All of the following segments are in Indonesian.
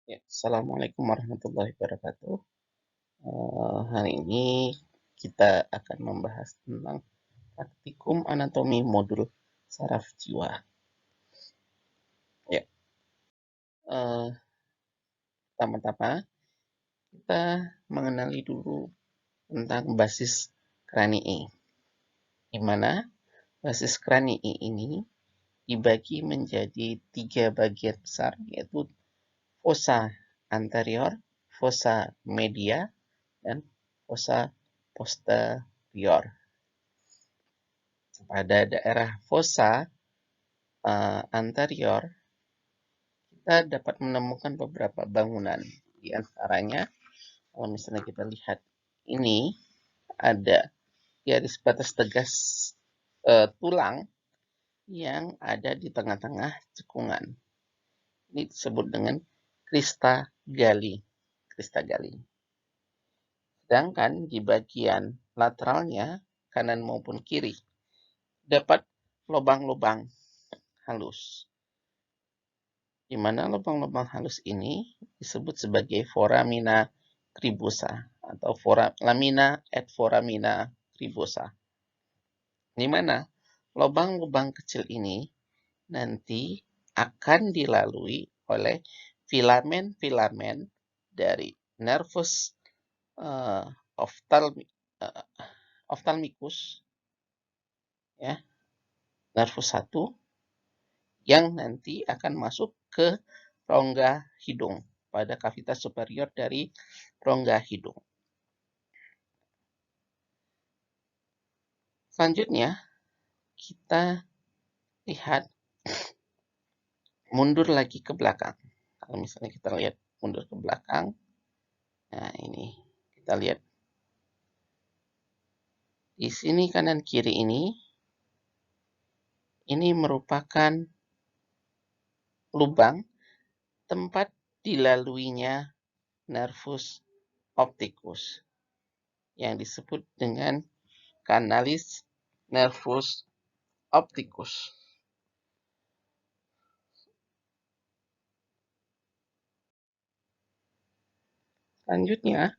Ya, Assalamualaikum warahmatullahi wabarakatuh. Hari ini kita akan membahas tentang praktikum anatomi modul saraf jiwa. Ya, eh, pertama-tama kita mengenali dulu tentang basis kranii, di mana basis kranii ini dibagi menjadi 3 bagian besar, yaitu fossa anterior, fossa media, dan fossa posterior. Pada daerah fossa anterior, kita dapat menemukan beberapa bangunan. Di antaranya, kalau misalnya kita lihat ini, ada garis batas tegas tulang yang ada di tengah-tengah cekungan. Ini disebut dengan crista galli. Sedangkan di bagian lateralnya, kanan maupun kiri, dapat lubang-lubang halus, di mana lubang-lubang halus ini disebut sebagai foramina cribosa atau lamina et foramina cribosa, di mana lubang-lubang kecil ini nanti akan dilalui oleh filamen-filamen dari nervus uh, ophthalmicus, ya, nervus 1, yang nanti akan masuk ke rongga hidung, pada kavitas superior dari rongga hidung. Selanjutnya, kita lihat mundur lagi ke belakang. Kalau misalnya kita lihat mundur ke belakang, nah ini kita lihat di sini kanan kiri ini merupakan lubang tempat dilaluinya nervus opticus yang disebut dengan canalis nervus opticus. Selanjutnya,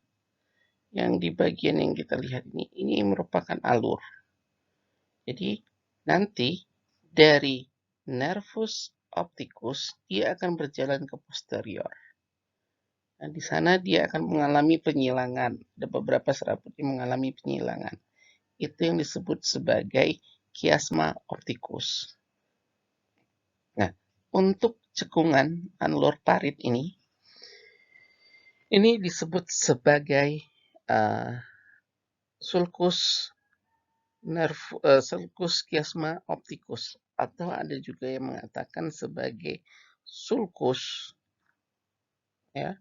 yang di bagian yang kita lihat ini merupakan alur. Jadi nanti dari nervus opticus dia akan berjalan ke posterior. Nah, di sana dia akan mengalami penyilangan. Ada beberapa serabut yang mengalami penyilangan. Itu yang disebut sebagai kiasma opticus. Nah, untuk cekungan anulur parit ini disebut sebagai sulcus sulcus chiasma opticus, atau ada juga yang mengatakan sebagai sulcus, ya,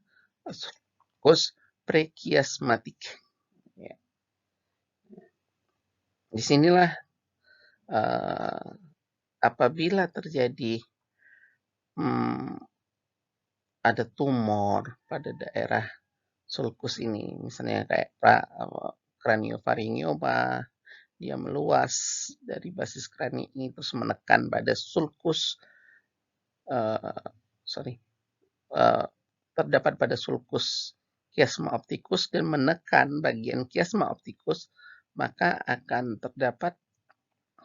sulcus prechiasmatic. Ya. Disinilah apabila terjadi ada tumor pada daerah sulcus ini, misalnya kayak craniofaringioma, dia meluas dari basis krani ini terus menekan pada sulcus terdapat pada sulcus chiasma opticus dan menekan bagian chiasma opticus, maka akan terdapat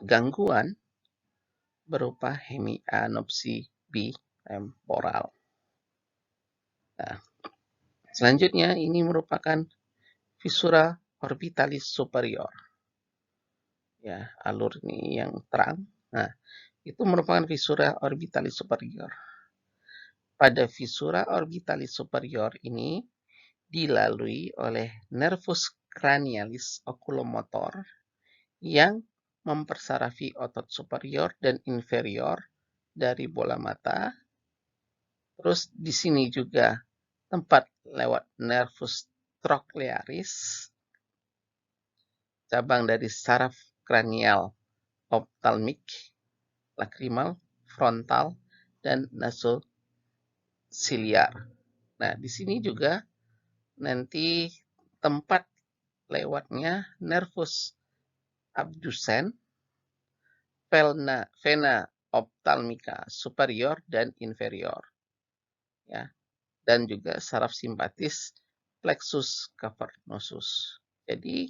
gangguan berupa hemianopsi bitemporal. Nah, selanjutnya ini merupakan fissura orbitalis superior. Ya, alur ini yang terang. Nah, itu merupakan fissura orbitalis superior. Pada fissura orbitalis superior ini dilalui oleh nervus cranialis oculomotor yang mempersarafi otot superior dan inferior dari bola mata. Terus di sini juga tempat lewat nervus trochlearis, cabang dari saraf kranial ophthalmic, lacrimal, frontal, dan nasociliar. Nah, di sini juga nanti tempat lewatnya nervus abducens, vena ophthalmica superior dan inferior. Ya. dan juga saraf simpatis plexus cavernosus. Jadi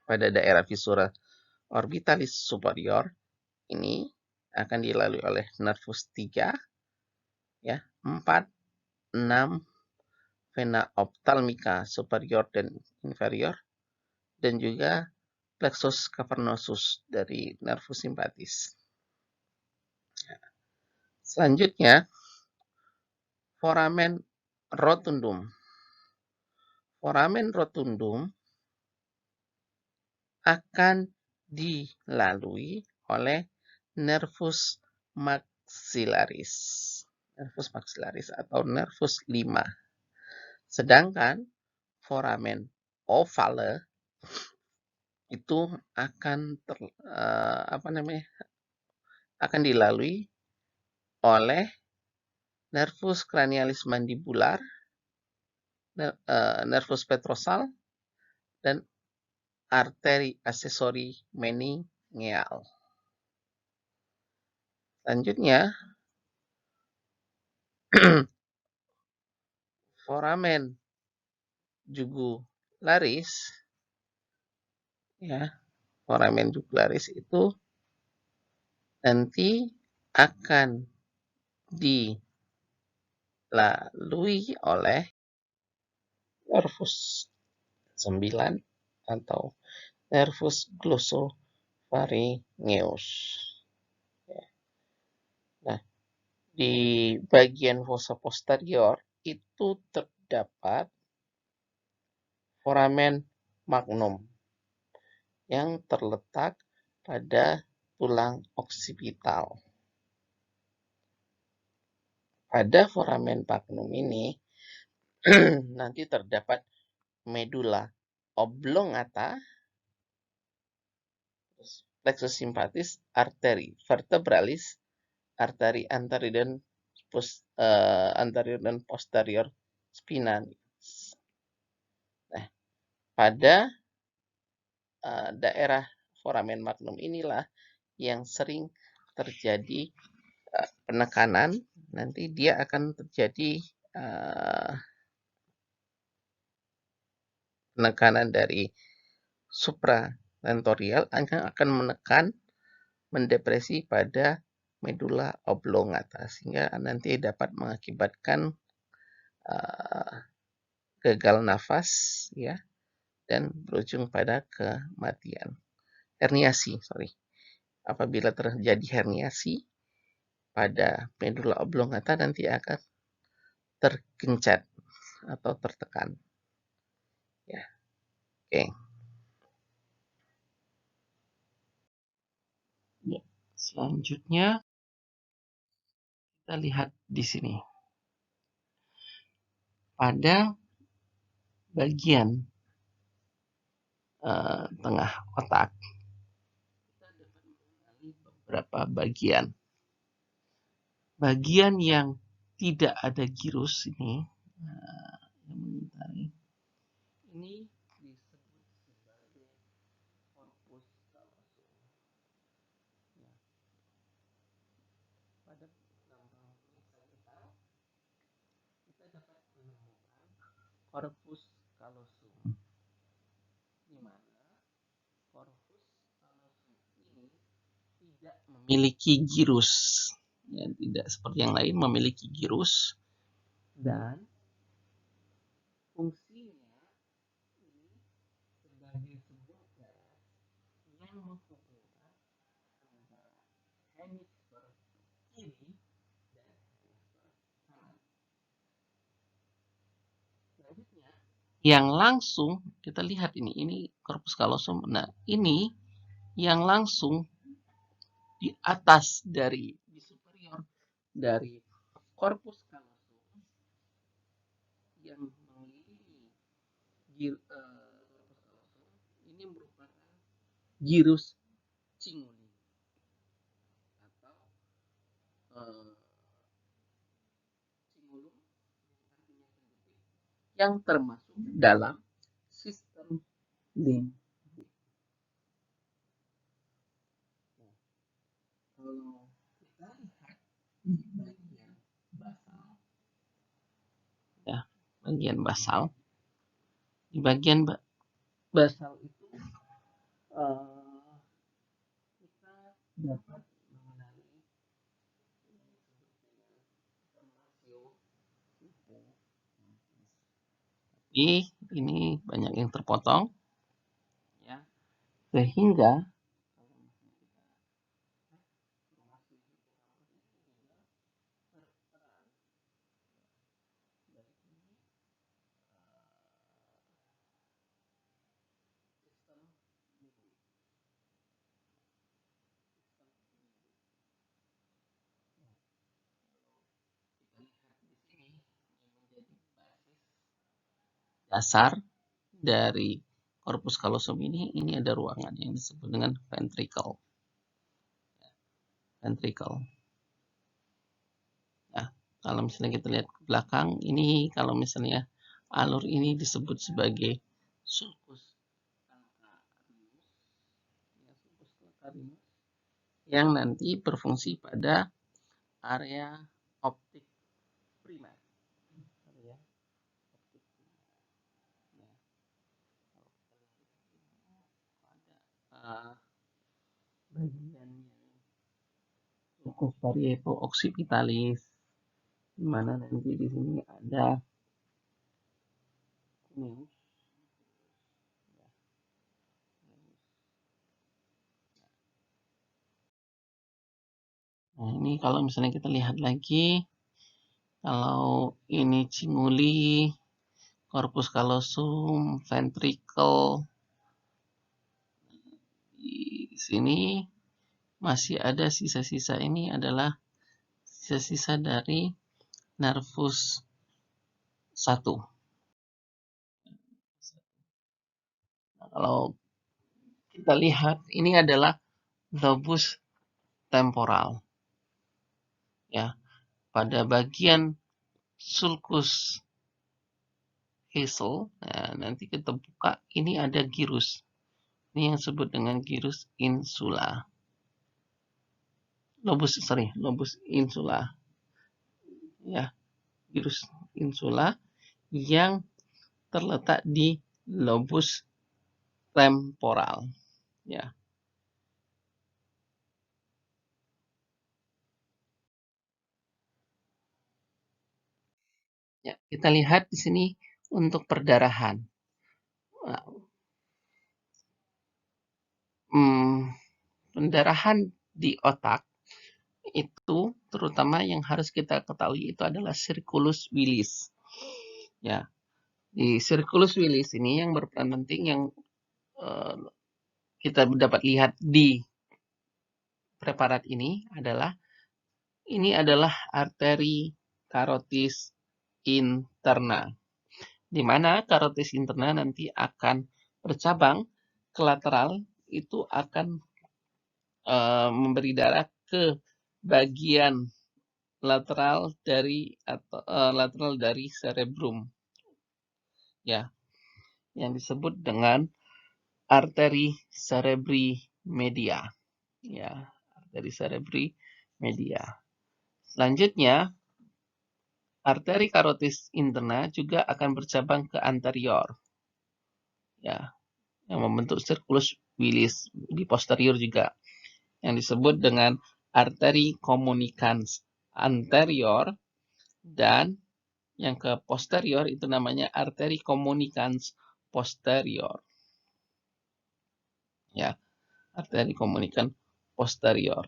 pada daerah visura orbitalis superior ini akan dilalui oleh nervus 3, ya, 4, 6, vena ophthalmica superior dan inferior, dan juga plexus cavernosus dari nervus simpatis. Selanjutnya, foramen rotundum. Foramen rotundum akan dilalui oleh nervus maxillaris. Nervus maxillaris atau nervus 5. Sedangkan foramen ovale itu akan akan dilalui oleh nervus cranialis mandibular, nervus petrosal, dan arteri aksesori meningeal. Selanjutnya, foramen jugularis, ya, foramen jugularis itu nanti akan dilalui oleh nervus 9 atau nervus glossopharyngeus. Nah, di bagian fossa posterior itu terdapat foramen magnum yang terletak pada tulang oksipital. Pada foramen magnum ini nanti terdapat medula oblongata, plexus simpatis, arteri vertebralis, arteri anterior dan posterior spinalis. Nah, pada daerah foramen magnum inilah yang sering terjadi penekanan. Nanti dia akan terjadi penekanan dari supratentorial akan menekan, mendepresi pada medula oblongata, sehingga nanti dapat mengakibatkan gagal nafas, ya, dan berujung pada kematian. Herniasi, apabila terjadi herniasi pada medula oblongata nanti akan tergencet atau tertekan, ya. Oke. Ya, selanjutnya kita lihat di sini pada bagian tengah otak kita dapat mengenali beberapa bagian. Bagian yang tidak ada girus ini, ini disebut sebagai corpus callosum. Pada kita dapat menemukan corpus callosum, di mana corpus callosum ini tidak memiliki girus, ya, tidak seperti yang lain memiliki girus, dan fungsinya ini sebagai sebuah garis yang menghubungkan antara hemisfer kiri dan hemisfer kanan. Selanjutnya, yang langsung kita lihat ini corpus callosum. Nah, ini yang langsung di atas di superior dari corpus callosum yang mengelilingi corpus callosum ini merupakan gyrus cinguli atau cingulum, yang termasuk dalam sistem limbik. Kalau kita lihat di bagian basal, bagian basal. Di bagian basal itu kita dapat mengenali ini banyak yang terpotong, ya, sehingga dasar dari korpus kalosum ini ada ruangan yang disebut dengan ventricle. Nah, kalau misalnya kita lihat ke belakang, ini kalau misalnya alur ini disebut sebagai sulcus calcaneus yang nanti berfungsi pada area optik primer. Bagian sulcus parieto occipitalis, di mana nanti di sini ada ini. Nah, ini kalau misalnya kita lihat lagi, kalau ini cinguli, corpus callosum, ventricle, di sini masih ada sisa-sisa, ini adalah sisa-sisa dari nervus 1. Nah, kalau kita lihat, ini adalah lobus temporal. Ya, pada bagian sulcus hazel, nah, nanti kita buka, ini ada gyrus. Ini yang disebut dengan gyrus insula. Lobus insula. Ya, gyrus insula yang terletak di lobus temporal. Ya. Ya, kita lihat di sini untuk perdarahan. Nah, pendarahan di otak itu terutama yang harus kita ketahui itu adalah circulus Willis. Ya, di circulus Willis ini yang berperan penting yang kita dapat lihat di preparat ini adalah arteri karotis interna, di mana karotis interna nanti akan bercabang ke lateral, itu akan memberi darah ke bagian lateral dari cerebrum, ya, yang disebut dengan arteri cerebri media, ya, arteri cerebri media. Selanjutnya, arteri karotis interna juga akan bercabang ke anterior, ya, yang membentuk circulus Willis. Di posterior juga, yang disebut dengan arteri communicans anterior, dan yang ke posterior itu namanya arteri communicans posterior. Ya, arteri communicans posterior.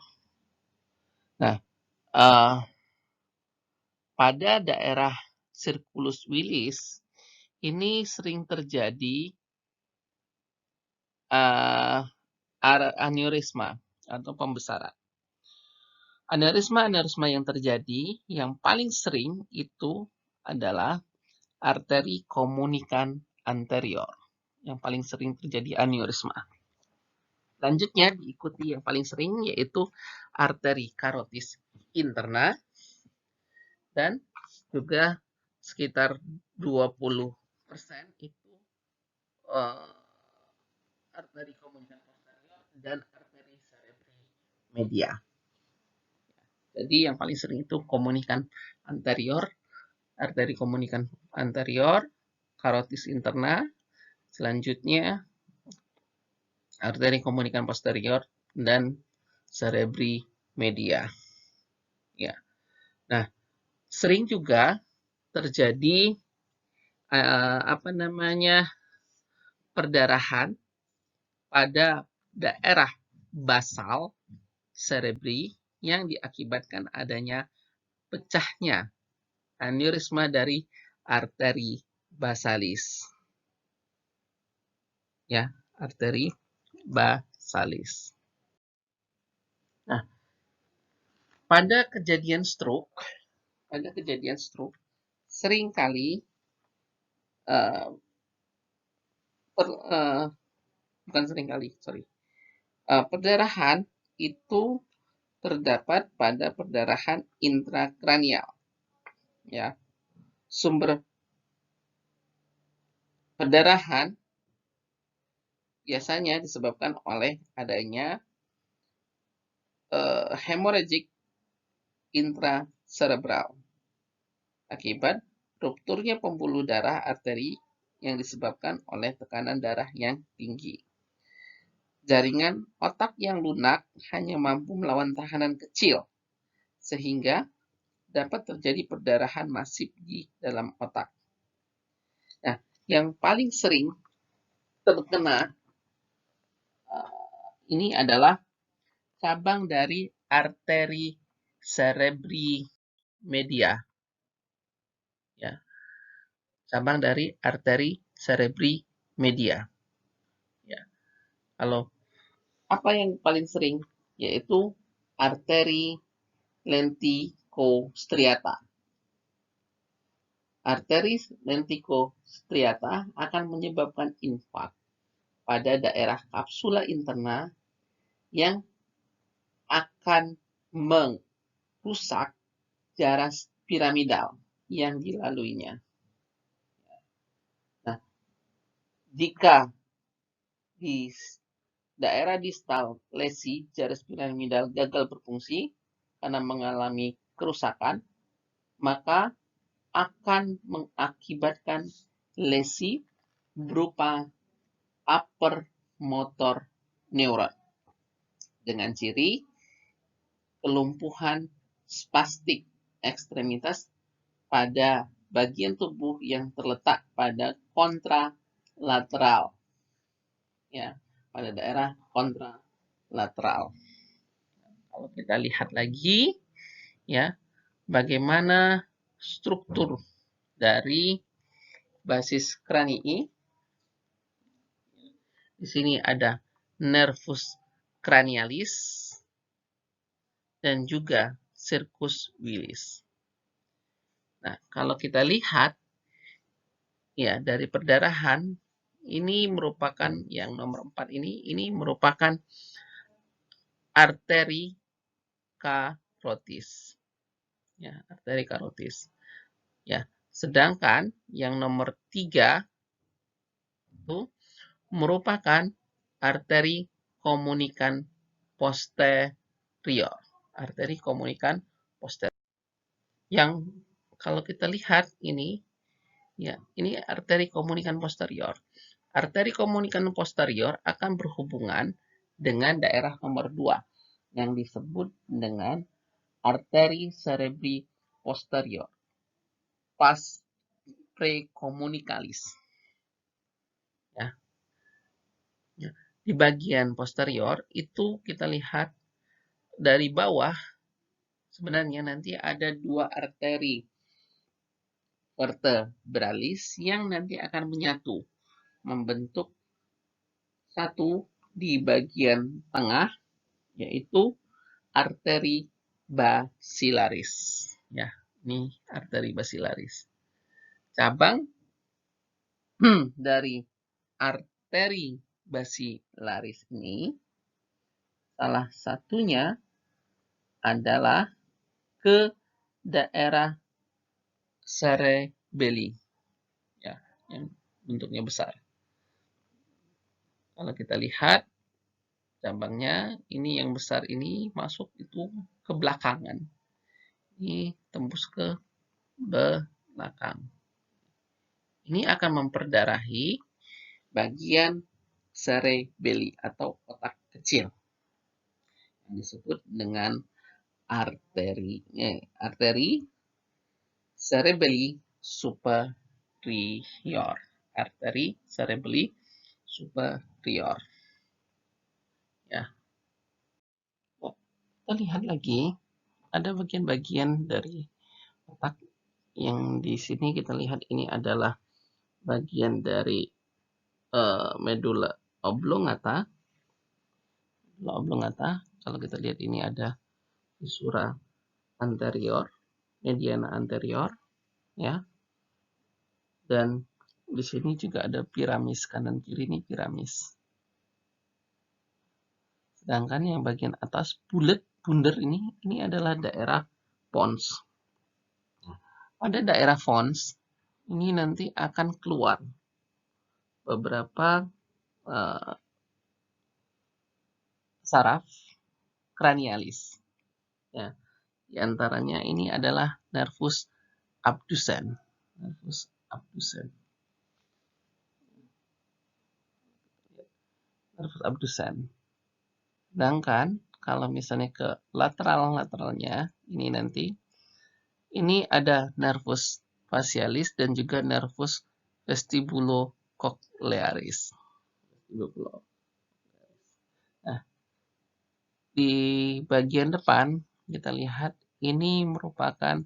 Nah, pada daerah circulus Willis ini sering terjadi aneurisma atau pembesaran. Aneurisma yang terjadi yang paling sering itu adalah arteri komunikan anterior. Yang paling sering terjadi aneurisma. Selanjutnya diikuti yang paling sering yaitu arteri karotis interna, dan juga sekitar 20% itu arteri komunikan posterior dan arteri cerebri media. Jadi yang paling sering itu komunikan anterior arteri komunikan anterior, karotis interna, selanjutnya arteri komunikan posterior, dan cerebri media. Ya. Nah, sering juga terjadi perdarahan pada daerah basal cerebri yang diakibatkan adanya pecahnya aneurisma dari arteri basalis. Ya, arteri basalis. Nah, pada kejadian stroke seringkali perdarahan itu terdapat pada perdarahan intrakranial. Ya, sumber perdarahan biasanya disebabkan oleh adanya hemorrhagic intracerebral akibat rupturnya pembuluh darah arteri yang disebabkan oleh tekanan darah yang tinggi. Jaringan otak yang lunak hanya mampu melawan tekanan kecil, sehingga dapat terjadi perdarahan masif di dalam otak. Nah, yang paling sering terkena ini adalah cabang dari arteri cerebri media. Ya, cabang dari arteri cerebri media. Ya. Kalau apa yang paling sering yaitu arteri lenticostriata. Arteri lenticostriata akan menyebabkan infark pada daerah kapsula interna yang akan merusak jaras piramidal yang dilaluinya. Nah, jika di daerah distal lesi jaras piramidal gagal berfungsi karena mengalami kerusakan, maka akan mengakibatkan lesi berupa upper motor neuron dengan ciri kelumpuhan spastik ekstremitas pada bagian tubuh yang terletak pada kontralateral. Ya, pada daerah kontralateral. Kalau kita lihat lagi, ya, bagaimana struktur dari basis kranii. Di sini ada nervus cranialis dan juga circus willis. Nah, kalau kita lihat ya dari perdarahan ini merupakan yang nomor 4 ini merupakan arteri karotis. Ya, arteri karotis. Ya, sedangkan yang nomor 3 itu merupakan arteri komunikan posterior. Arteri komunikan posterior. Yang kalau kita lihat ini, ya, ini arteri komunikan posterior. Arteri komunikan posterior akan berhubungan dengan daerah nomor 2 yang disebut dengan arteri cerebri posterior, vas precomunicalis. Ya. Ya. Di bagian posterior itu kita lihat dari bawah sebenarnya nanti ada 2 arteri vertebralis yang nanti akan menyatu membentuk satu di bagian tengah yaitu arteri basilaris. Ya, ini arteri basilaris. Cabang dari arteri basilaris ini salah satunya adalah ke daerah cerebelli. Ya, yang bentuknya besar. Kalau kita lihat cabangnya, ini yang besar ini masuk itu ke belakangan. Ini tembus ke belakang. Ini akan memperdarahi bagian cerebelli atau otak kecil yang disebut dengan arteri cerebelli superior. Arteri cerebelli superior. Ya. Kita lihat lagi, ada bagian-bagian dari otak yang di sini kita lihat ini adalah bagian dari medulla oblongata. Kalau kita lihat ini ada visura anterior, mediana anterior, ya. Dan di sini juga ada piramis, kanan kiri ini piramis. Sedangkan yang bagian atas bulat bundar ini adalah daerah pons. Pada daerah pons ini nanti akan keluar beberapa saraf kranialis. Ya, di antaranya ini adalah nervus abducens. Nervus abducens. Nervus abducens. Sedangkan kalau misalnya ke lateralnya ini nanti ini ada nervus facialis dan juga nervus vestibulocochlearis. Nah, di bagian depan kita lihat ini merupakan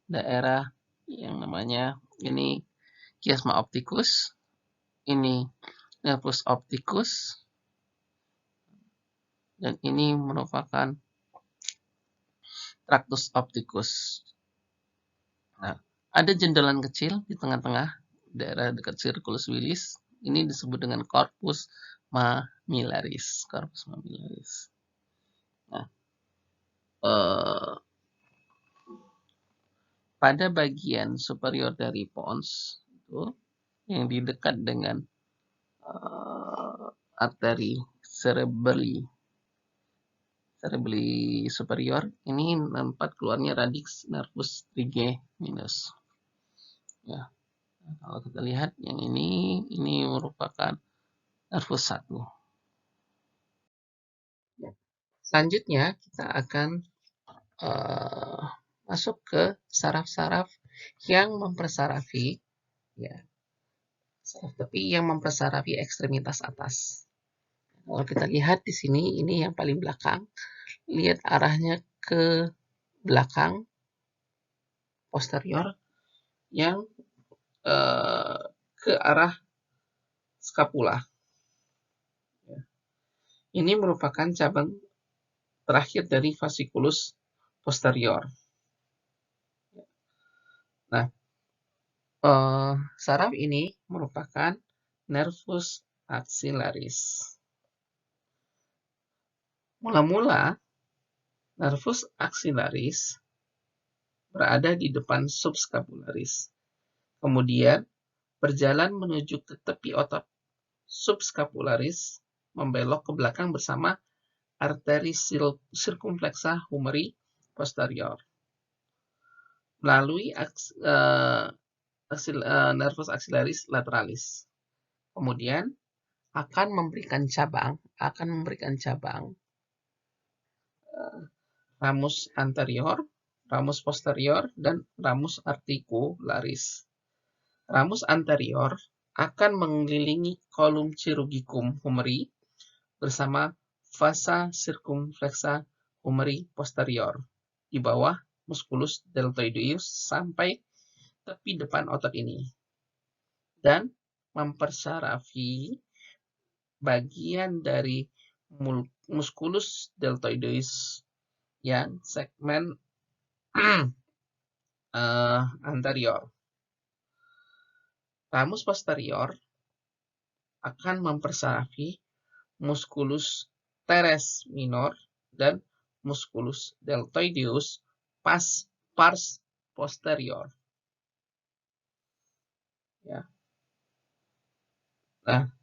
daerah yang namanya ini chiasma opticus, ini nervus opticus, dan ini merupakan tractus opticus. Nah, ada jendelan kecil di tengah-tengah daerah dekat circulus willis. Ini disebut dengan corpus mammillaris. Corpus mammillaris. Nah, pada bagian superior dari pons itu yang di dekat dengan arteri cerebelli superior ini tempat keluarnya radix nervus trigeminus. Ya, kalau kita lihat yang ini merupakan nervus 1. Ya. Selanjutnya kita akan masuk ke saraf-saraf yang mempersarafi, ya, saraf tepi yang mempersarafi ekstremitas atas. Kalau kita lihat di sini, ini yang paling belakang, lihat arahnya ke belakang, posterior, yang ke arah scapula. Ini merupakan cabang terakhir dari fasciculus posterior. Nah, saraf ini merupakan nervus axillaris. Mula-mula, nervus axillaris berada di depan subscapularis. Kemudian, berjalan menuju ke tepi otot subscapularis, membelok ke belakang bersama arteri circumflexa humeri posterior. Melalui nervus axillaris lateralis. Kemudian akan memberikan cabang ramus anterior, ramus posterior, dan ramus articularis. Ramus anterior akan mengelilingi kolum chirurgicum humeri bersama vasa circumflexa humeri posterior di bawah musculus deltoideus sampai tepi depan otot ini, dan mempersarafi bagian dari musculus deltoideus yang segmen anterior. Ramus posterior akan mempersarafi musculus teres minor dan musculus deltoideus pars posterior. Ya. Nah,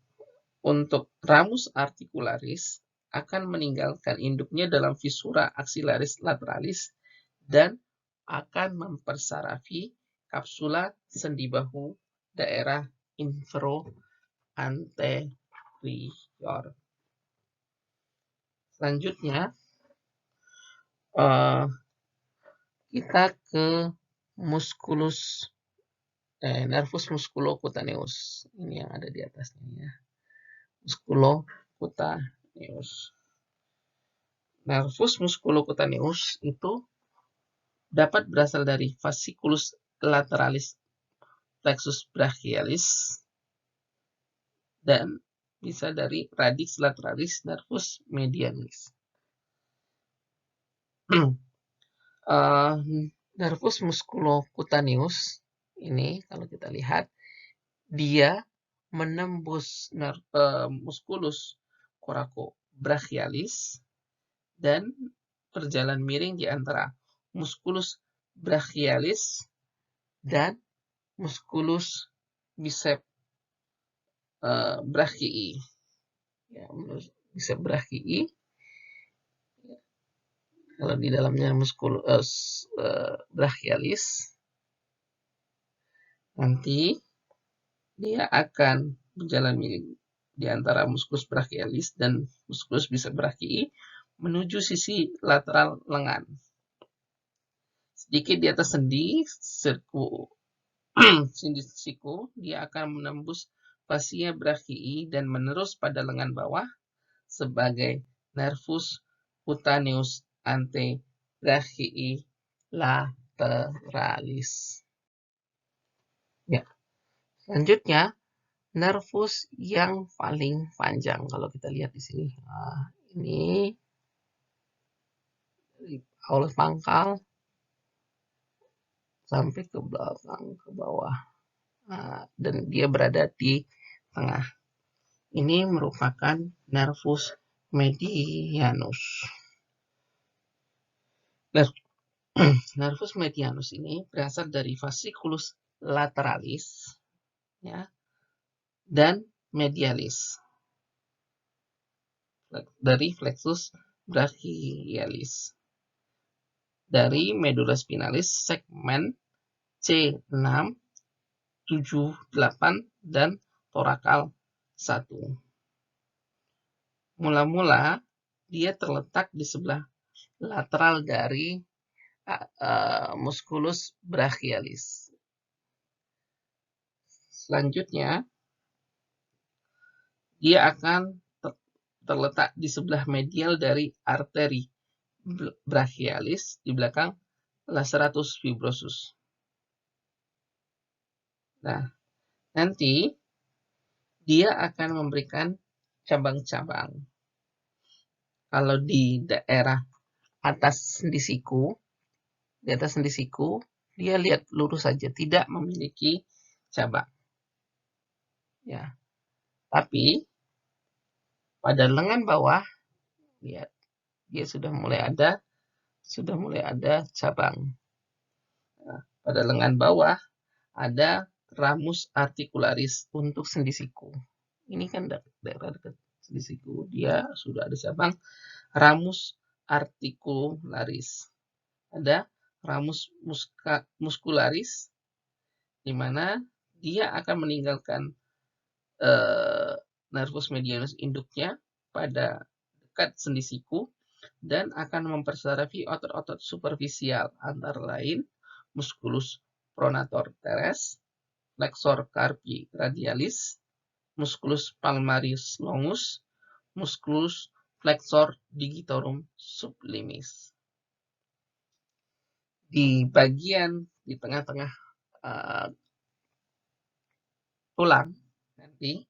untuk ramus articularis akan meninggalkan induknya dalam visura axillaris lateralis dan akan mempersarafi kapsula sendi bahu daerah infero-anterior. Selanjutnya kita ke nervus musculocutaneus. Ini yang ada di atasnya ya. Musculocutaneus. Nervus musculocutaneus itu dapat berasal dari fasciculus lateralis plexus brachialis dan bisa dari radix lateralis nervus medialis. Nervus musculocutaneus ini kalau kita lihat dia menembus musculus coracobrachialis dan berjalan miring di antara musculus brachialis dan musculus bicep brachii. Ya, bicep brachii. Kalau di dalamnya musculus brachialis, nanti dia akan berjalan miring di antara musculus brachialis dan musculus bicep brachii menuju sisi lateral lengan. Sedikit di atas sendi siku, dia akan menembus fascia brachii dan menerus pada lengan bawah sebagai nervus cutaneus antebrachii lateralis. Ya. Selanjutnya, nervus yang paling panjang. Kalau kita lihat di sini, ini dari awal pangkal sampai ke belakang, ke bawah. Dan dia berada di tengah. Ini merupakan nervus medianus. Nervus medianus ini berasal dari fasciculus lateralis ya, dan medialis. Dari plexus brachialis. Dari medulla spinalis segmen C6, 7, 8, dan torakal 1. Mula-mula dia terletak di sebelah lateral dari musculus brachialis. Selanjutnya, dia akan terletak di sebelah medial dari arteri brachialis di belakang laceratus fibrosus. Nah, nanti dia akan memberikan cabang-cabang. Kalau di daerah atas sendi siku, dia lihat lurus saja, tidak memiliki cabang. Ya. Tapi pada lengan bawah, lihat dia sudah mulai ada cabang. Nah, pada lengan bawah ada ramus articularis untuk sendi siku. Ini kan daerah dekat sendi siku, dia sudah ada cabang ramus articularis. Ada ramus muscularis, di mana dia akan meninggalkan nervus medianus induknya pada dekat sendi siku dan akan mempersarafi otot-otot superficial antara lain musculus pronator teres, flexor carpi radialis, musculus palmaris longus, musculus flexor digitorum sublimis. Di bagian di tengah-tengah tulang nanti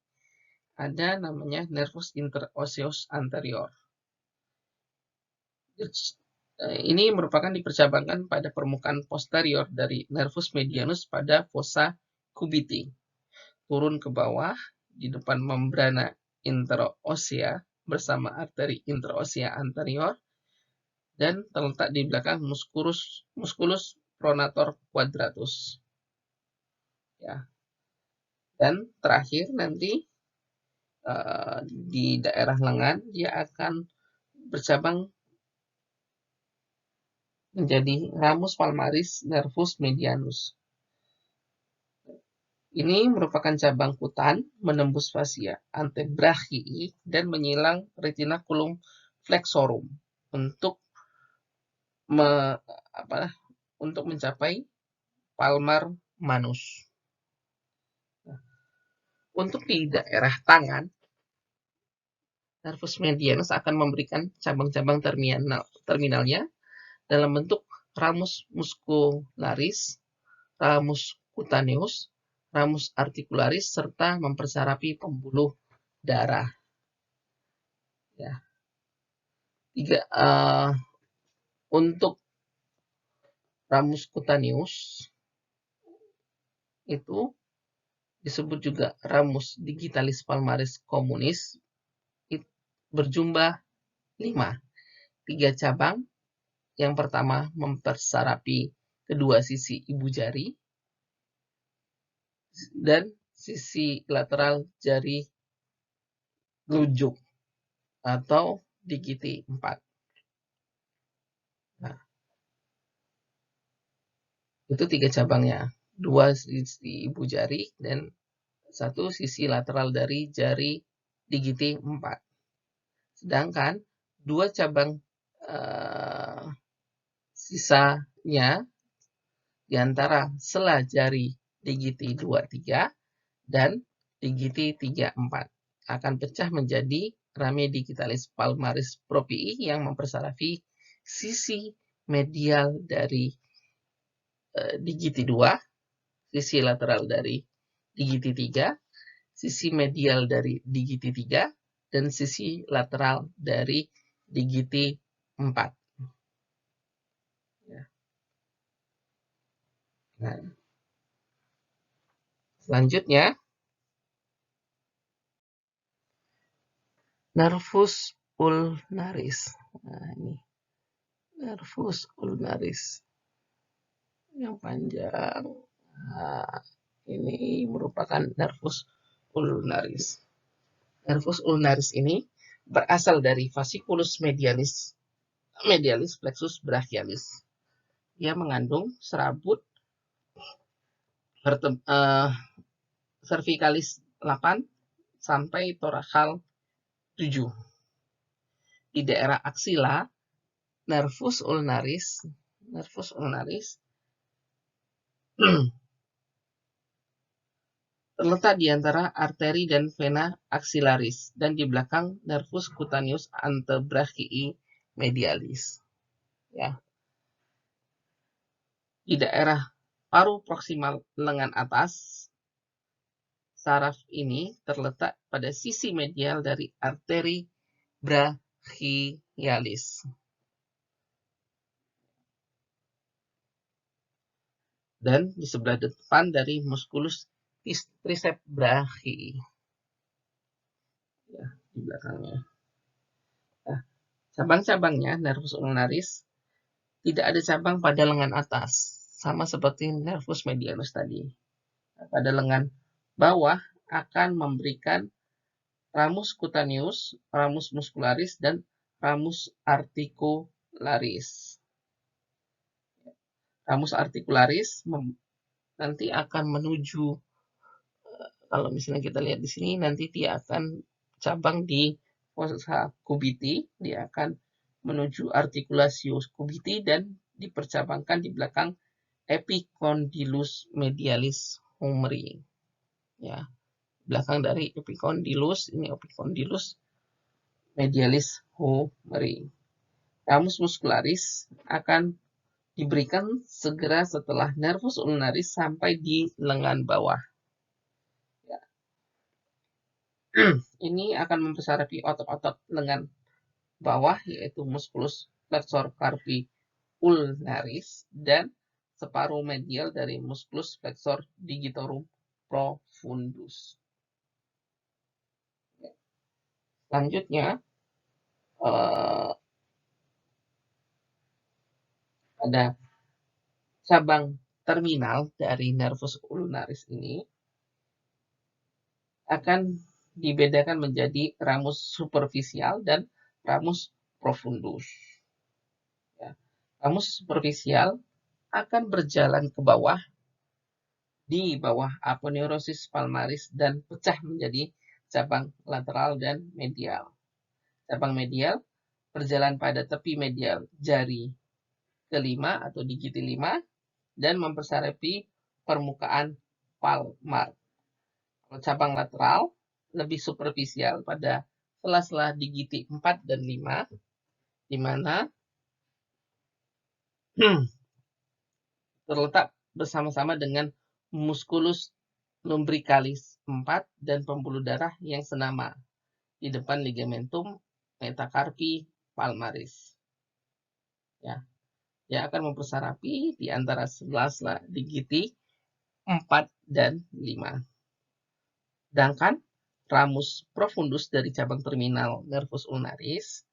ada namanya nervus interosseus anterior. Ini merupakan dipercabangkan pada permukaan posterior dari nervus medianus pada fossa cubiti. Turun ke bawah di depan membrana interossea bersama arteri interossea anterior dan terletak di belakang musculus pronator quadratus. Ya. Dan terakhir nanti di daerah lengan dia akan bercabang menjadi ramus palmaris nervus medianus. Ini merupakan cabang kutan menembus fascia antebrachii dan menyilang retinaculum flexorum untuk mencapai palmar manus. Untuk di daerah tangan, nervus medianus akan memberikan cabang-cabang terminalnya dalam bentuk ramus muscularis, ramus cutaneus, ramus articularis, serta mempersarapi pembuluh darah. Ya. Untuk ramus cutaneus itu disebut juga ramus digitalis palmaris communis, berjumlah 5. 3 cabang. Yang pertama mempersarapi kedua sisi ibu jari dan sisi lateral jari telunjuk atau digiti 4. Nah, itu 3 cabangnya. 2 sisi ibu jari dan 1 sisi lateral dari jari digiti 4. Sedangkan 2 cabang sisanya di antara sela jari digiti 2-3 dan digiti 3-4 akan pecah menjadi rami digitalis palmaris proprii yang mempersarapi sisi medial dari digiti 2, sisi lateral dari digiti 3, sisi medial dari digiti 3, dan sisi lateral dari digiti 4. Nah, selanjutnya, nervus ulnaris. Nah, ini nervus ulnaris yang panjang. Nah, ini merupakan nervus ulnaris. Nervus ulnaris ini berasal dari fasciculus medialis plexus brachialis. Ia mengandung serabut cervicalis 8 sampai torakal 7. Di daerah aksila, nervus ulnaris terletak di antara arteri dan vena axillaris dan di belakang nervus cutaneus antebrachii medialis. Ya. Di daerah paru proksimal lengan atas, saraf ini terletak pada sisi medial dari arteri brachialis. Dan di sebelah depan dari musculus triceps brachii. Ya, di belakangnya. Nah, cabang-cabangnya nervus ulnaris tidak ada cabang pada lengan atas, sama seperti nervus medianus tadi. Pada lengan bawah akan memberikan ramus cutaneus, ramus muscularis, dan ramus articularis. Ramus articularis nanti akan menuju, kalau misalnya kita lihat di sini, nanti dia akan cabang di fossa cubiti, dia akan menuju articulatio cubiti dan dipercabangkan di belakang epicondylus medialis humeri. Ya, belakang dari epicondylus, ini epicondylus medialis humeri. Ramus muscularis akan diberikan segera setelah nervus ulnaris sampai di lengan bawah. Ya. Ini akan mempersarapi otot-otot lengan bawah, yaitu musculus flexor carpi ulnaris dan separuh medial dari musculus flexor digitorum profundus. Selanjutnya, ada cabang terminal dari nervus ulnaris ini akan dibedakan menjadi ramus superficial dan ramus profundus. Ya. Ramus superficial akan berjalan ke bawah di bawah aponeurosis palmaris dan pecah menjadi cabang lateral dan medial. Cabang medial berjalan pada tepi medial jari kelima atau digiti 5 dan mempersarapi permukaan palmar. Kalau cabang lateral lebih superficial pada sela-sela digiti 4 dan 5, di mana terletak bersama-sama dengan musculus lumbricalis 4 dan pembuluh darah yang senama di depan ligamentum metacarpi palmaris. Ya, dia akan mempersarapi di antara sela-sela digiti 4 dan 5. Sedangkan ramus profundus dari cabang terminal nervus ulnaris,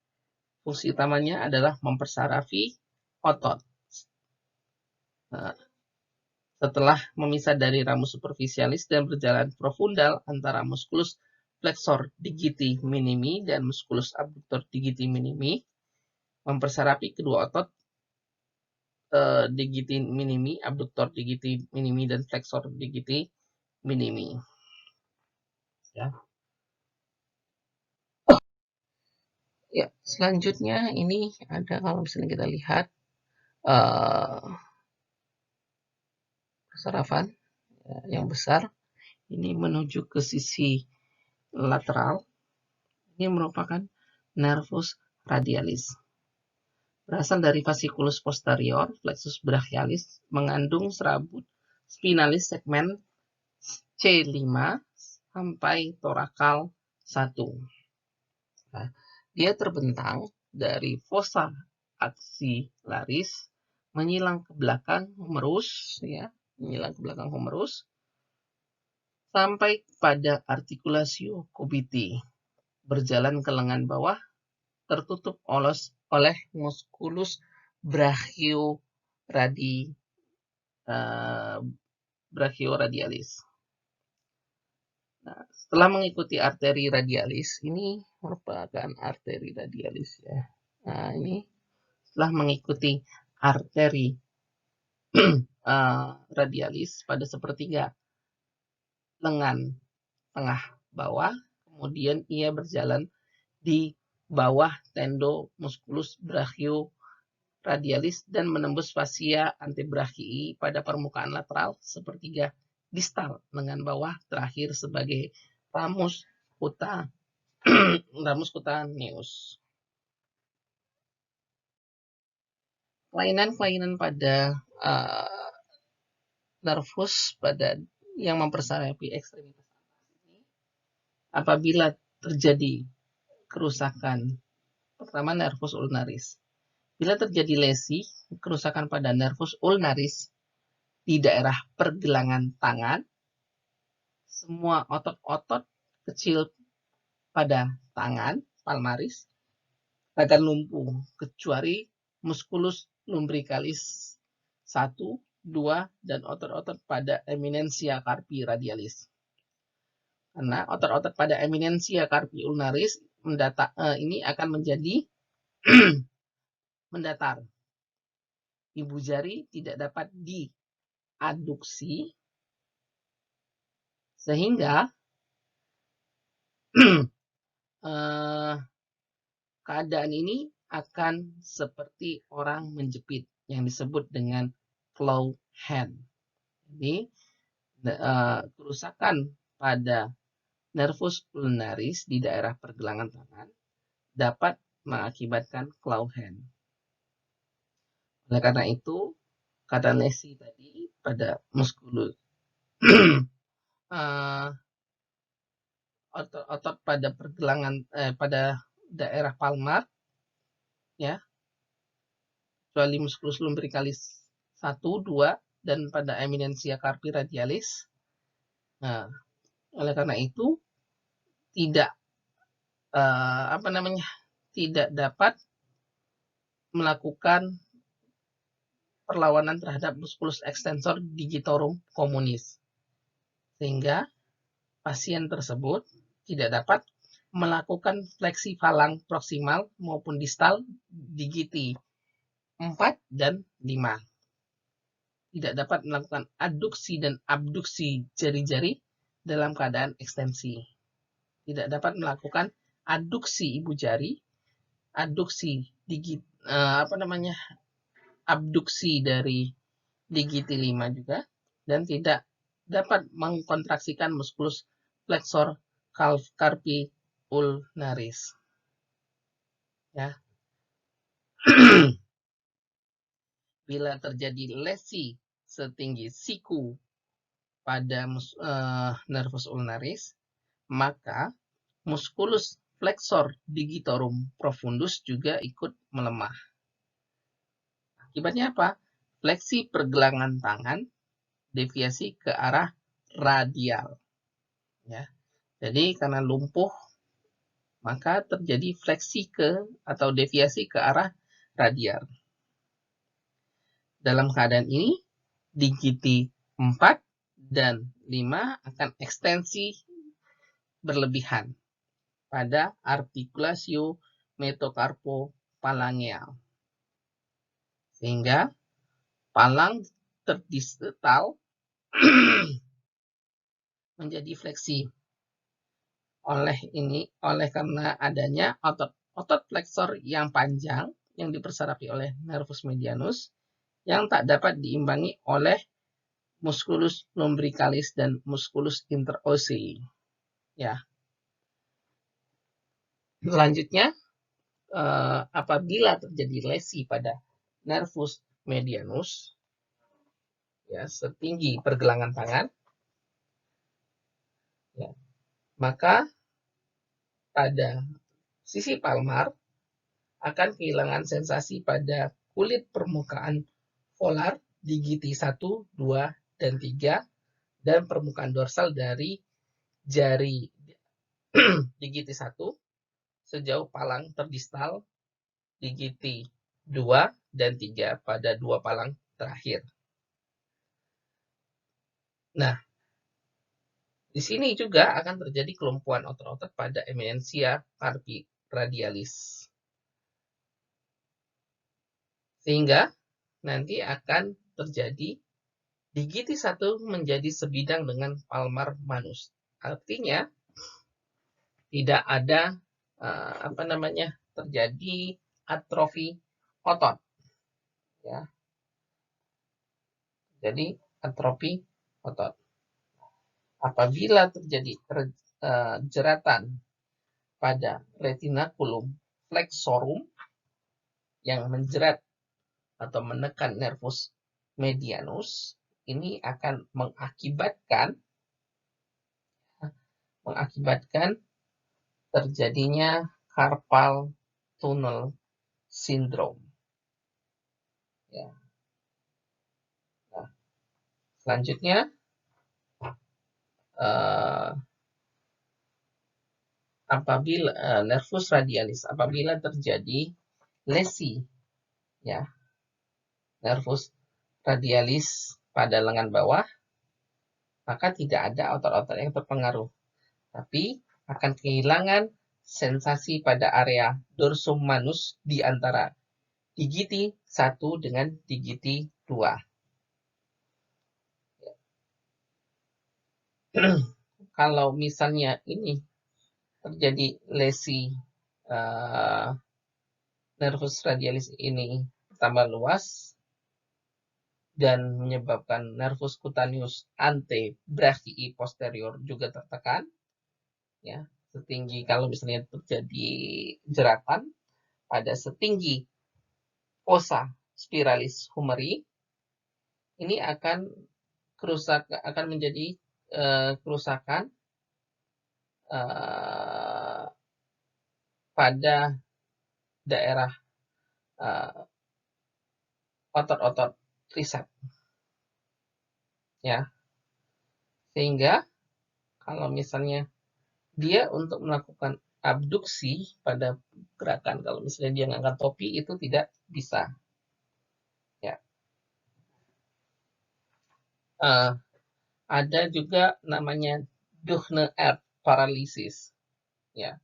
fungsi utamanya adalah mempersarafi otot. Nah, setelah memisah dari ramus superficialis dan berjalan profundal antara musculus flexor digiti minimi dan musculus abductor digiti minimi, mempersarapi kedua otot digiti minimi, abductor digiti minimi, dan flexor digiti minimi. Ya. Ya, selanjutnya ini ada kalau misalnya kita lihat sarafan yang besar ini menuju ke sisi lateral. Ini merupakan nervus radialis. Berasal dari fasciculus posterior, plexus brachialis, mengandung serabut spinalis segmen C5 sampai torakal 1. Nah, dia terbentang dari fossa axillaris menyilang ke belakang humerus, ya, menyilang ke belakang humerus sampai pada artikulasio cubiti, berjalan ke lengan bawah, tertutup oleh musculus brachioradialis. Nah, setelah mengikuti arteri radialis, ini merupakan arteri radialis ya. Nah, ini setelah mengikuti arteri radialis pada sepertiga lengan tengah bawah, kemudian ia berjalan di bawah tendo musculus brachioradialis dan menembus fascia antebrachii pada permukaan lateral sepertiga distal lengan bawah, terakhir sebagai ramus cutaneus. Kelainan-kelainan pada nervus pada yang mempersarapi ekstremitas ini, apabila terjadi kerusakan, pertama nervus ulnaris. Bila terjadi lesi, kerusakan pada nervus ulnaris di daerah pergelangan tangan, semua otot-otot kecil pada tangan palmaris akan lumpuh kecuali musculus lumbricalis 1, 2, dan otot-otot pada eminensia carpi radialis. Karena otot-otot pada eminensia carpi ulnaris ini akan menjadi mendatar. Ibu jari tidak dapat diaduksi sehingga keadaan ini akan seperti orang menjepit yang disebut dengan claw hand. Jadi kerusakan pada nervus ulnaris di daerah pergelangan tangan dapat mengakibatkan claw hand. Oleh karena itu, kata lesi tadi pada muskulus otot pada pergelangan pada daerah palmar, ya, kecuali musculus lumbricalis 1, 2, dan pada eminensia carpi radialis. Nah, oleh karena itu tidak tidak dapat melakukan perlawanan terhadap musculus extensor digitorum communis, sehingga pasien tersebut tidak dapat melakukan fleksi falang proksimal maupun distal digiti 4 dan 5. tidak dapat melakukan adduksi dan abduksi jari-jari dalam keadaan ekstensi. Tidak dapat melakukan adduksi ibu jari, adduksi abduksi dari digiti 5 juga, dan tidak dapat mengkontraksikan muskulus flexor carpi ulnaris. Ya. Bila terjadi lesi setinggi siku pada nervus ulnaris, maka muskulus flexor digitorum profundus juga ikut melemah. Akibatnya apa? Fleksi pergelangan tangan, deviasi ke arah radial. Ya. Jadi karena lumpuh, maka terjadi fleksi atau deviasi ke arah radial. Dalam keadaan ini, digiti 4 dan 5 akan ekstensi berlebihan pada artikulasio metokarpophalangeal. Sehingga palang terdistal menjadi fleksi. Oleh karena adanya otot flexor yang panjang yang dipersarapi oleh nervus medianus yang tak dapat diimbangi oleh musculus lumbricalis dan musculus interossei. Ya. Selanjutnya, apabila terjadi lesi pada nervus medianus, ya, setinggi pergelangan tangan, ya, maka pada sisi palmar akan kehilangan sensasi pada kulit permukaan volar digiti 1, 2, dan 3, dan permukaan dorsal dari jari digiti 1 sejauh palang terdistal digiti 2 dan 3 pada 2 palang terakhir. Nah, di sini juga akan terjadi kelumpuhan otot-otot pada eminensia carpi radialis. Sehingga nanti akan terjadi digiti 1 menjadi sebidang dengan palmar manus. Artinya tidak ada terjadi atrofi otot. Ya. Jadi atrofi otot. Apabila terjadi jeratan pada retinaculum flexorum yang menjerat atau menekan nervus medianus, ini akan mengakibatkan terjadinya carpal tunnel syndrome. Ya. Nah, selanjutnya apabila nervus radialis, apabila terjadi lesi, ya, nervus radialis pada lengan bawah, maka tidak ada otot-otot yang terpengaruh, tapi akan kehilangan sensasi pada area dorsum manus di antara digiti 1 dengan digiti 2. Kalau misalnya ini terjadi lesi nervus radialis ini tambah luas dan menyebabkan nervus cutaneus antebrachii posterior juga tertekan, ya, setinggi, kalau misalnya terjadi jeratan pada setinggi fossa spiralis humeri, ini akan menjadi kerusakan pada daerah otot-otot tricep, ya, sehingga kalau misalnya dia untuk melakukan abduksi pada gerakan, kalau misalnya dia ngangkat topi, itu tidak bisa, ya. Ada juga namanya Duchenne paralysis, ya.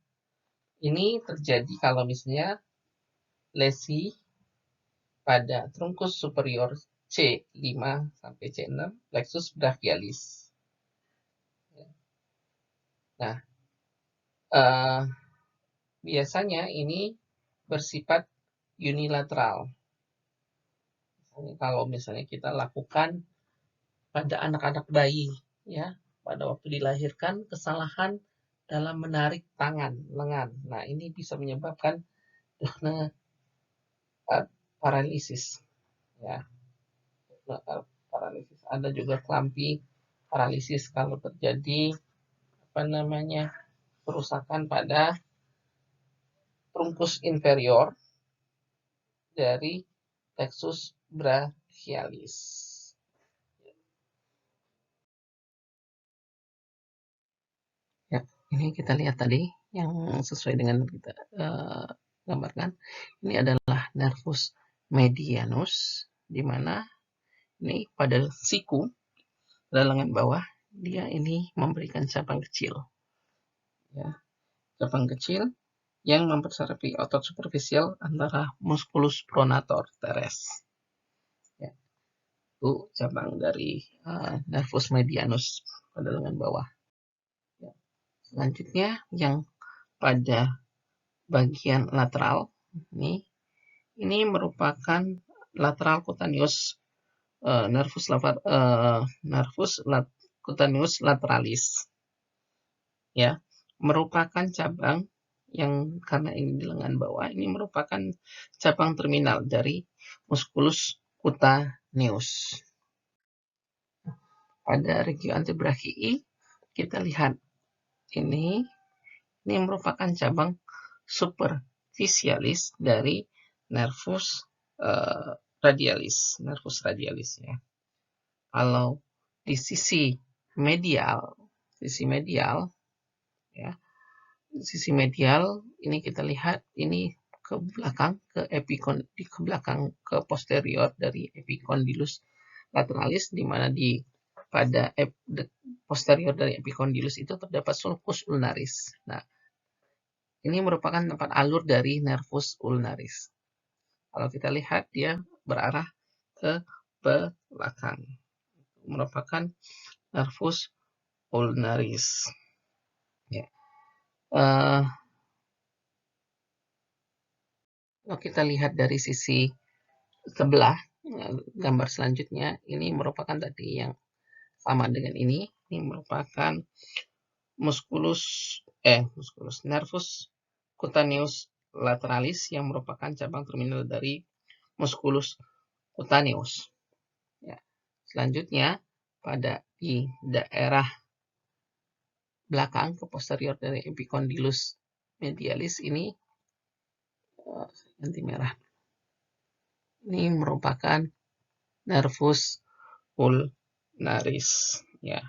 Ini terjadi kalau misalnya lesi pada trunkus superior C5 sampai C6 plexus brachialis. Nah, biasanya ini bersifat unilateral. Kalau misalnya kita lakukan pada anak-anak bayi, ya, pada waktu dilahirkan kesalahan dalam menarik tangan, lengan. Nah, ini bisa menyebabkan paralisis, ya. Paralisis. Ada juga kelampi paralisis kalau terjadi kerusakan pada trunkus inferior dari plexus brachialis. Ya, ini kita lihat tadi yang sesuai dengan kita gambarkan. Ini adalah nervus medianus, di mana ini pada siku, pada lengan bawah, dia ini memberikan cabang kecil. Ya, cabang kecil yang memperserapi otot superficial antara musculus pronator teres. Ya, itu cabang dari nervus medianus pada lengan bawah. Ya. Selanjutnya yang pada bagian lateral ini merupakan lateral cutaneous nervus cutaneous lateralis, ya, merupakan cabang yang karena ini di lengan bawah, ini merupakan cabang terminal dari musculus cutaneus. Pada regio antebrachii kita lihat ini merupakan cabang superficialis dari nervus radialis, ya. Kalau di sisi medial, ya, sisi medial ini kita lihat ini ke belakang ke belakang ke posterior dari epicondylus lateralis, di mana pada posterior dari epicondylus itu terdapat sulcus ulnaris. Nah, ini merupakan tempat alur dari nervus ulnaris. Kalau kita lihat dia berarah ke belakang, merupakan nervus ulnaris. Ya. Kalau kita lihat dari sisi sebelah, gambar selanjutnya ini merupakan tadi yang sama dengan ini merupakan nervus cutaneus lateralis yang merupakan cabang terminal dari musculus cutaneus. Ya. Selanjutnya pada di daerah belakang ke posterior dari epicondylus medialis ini ganti merah. Ini merupakan nervus ulnaris, ya.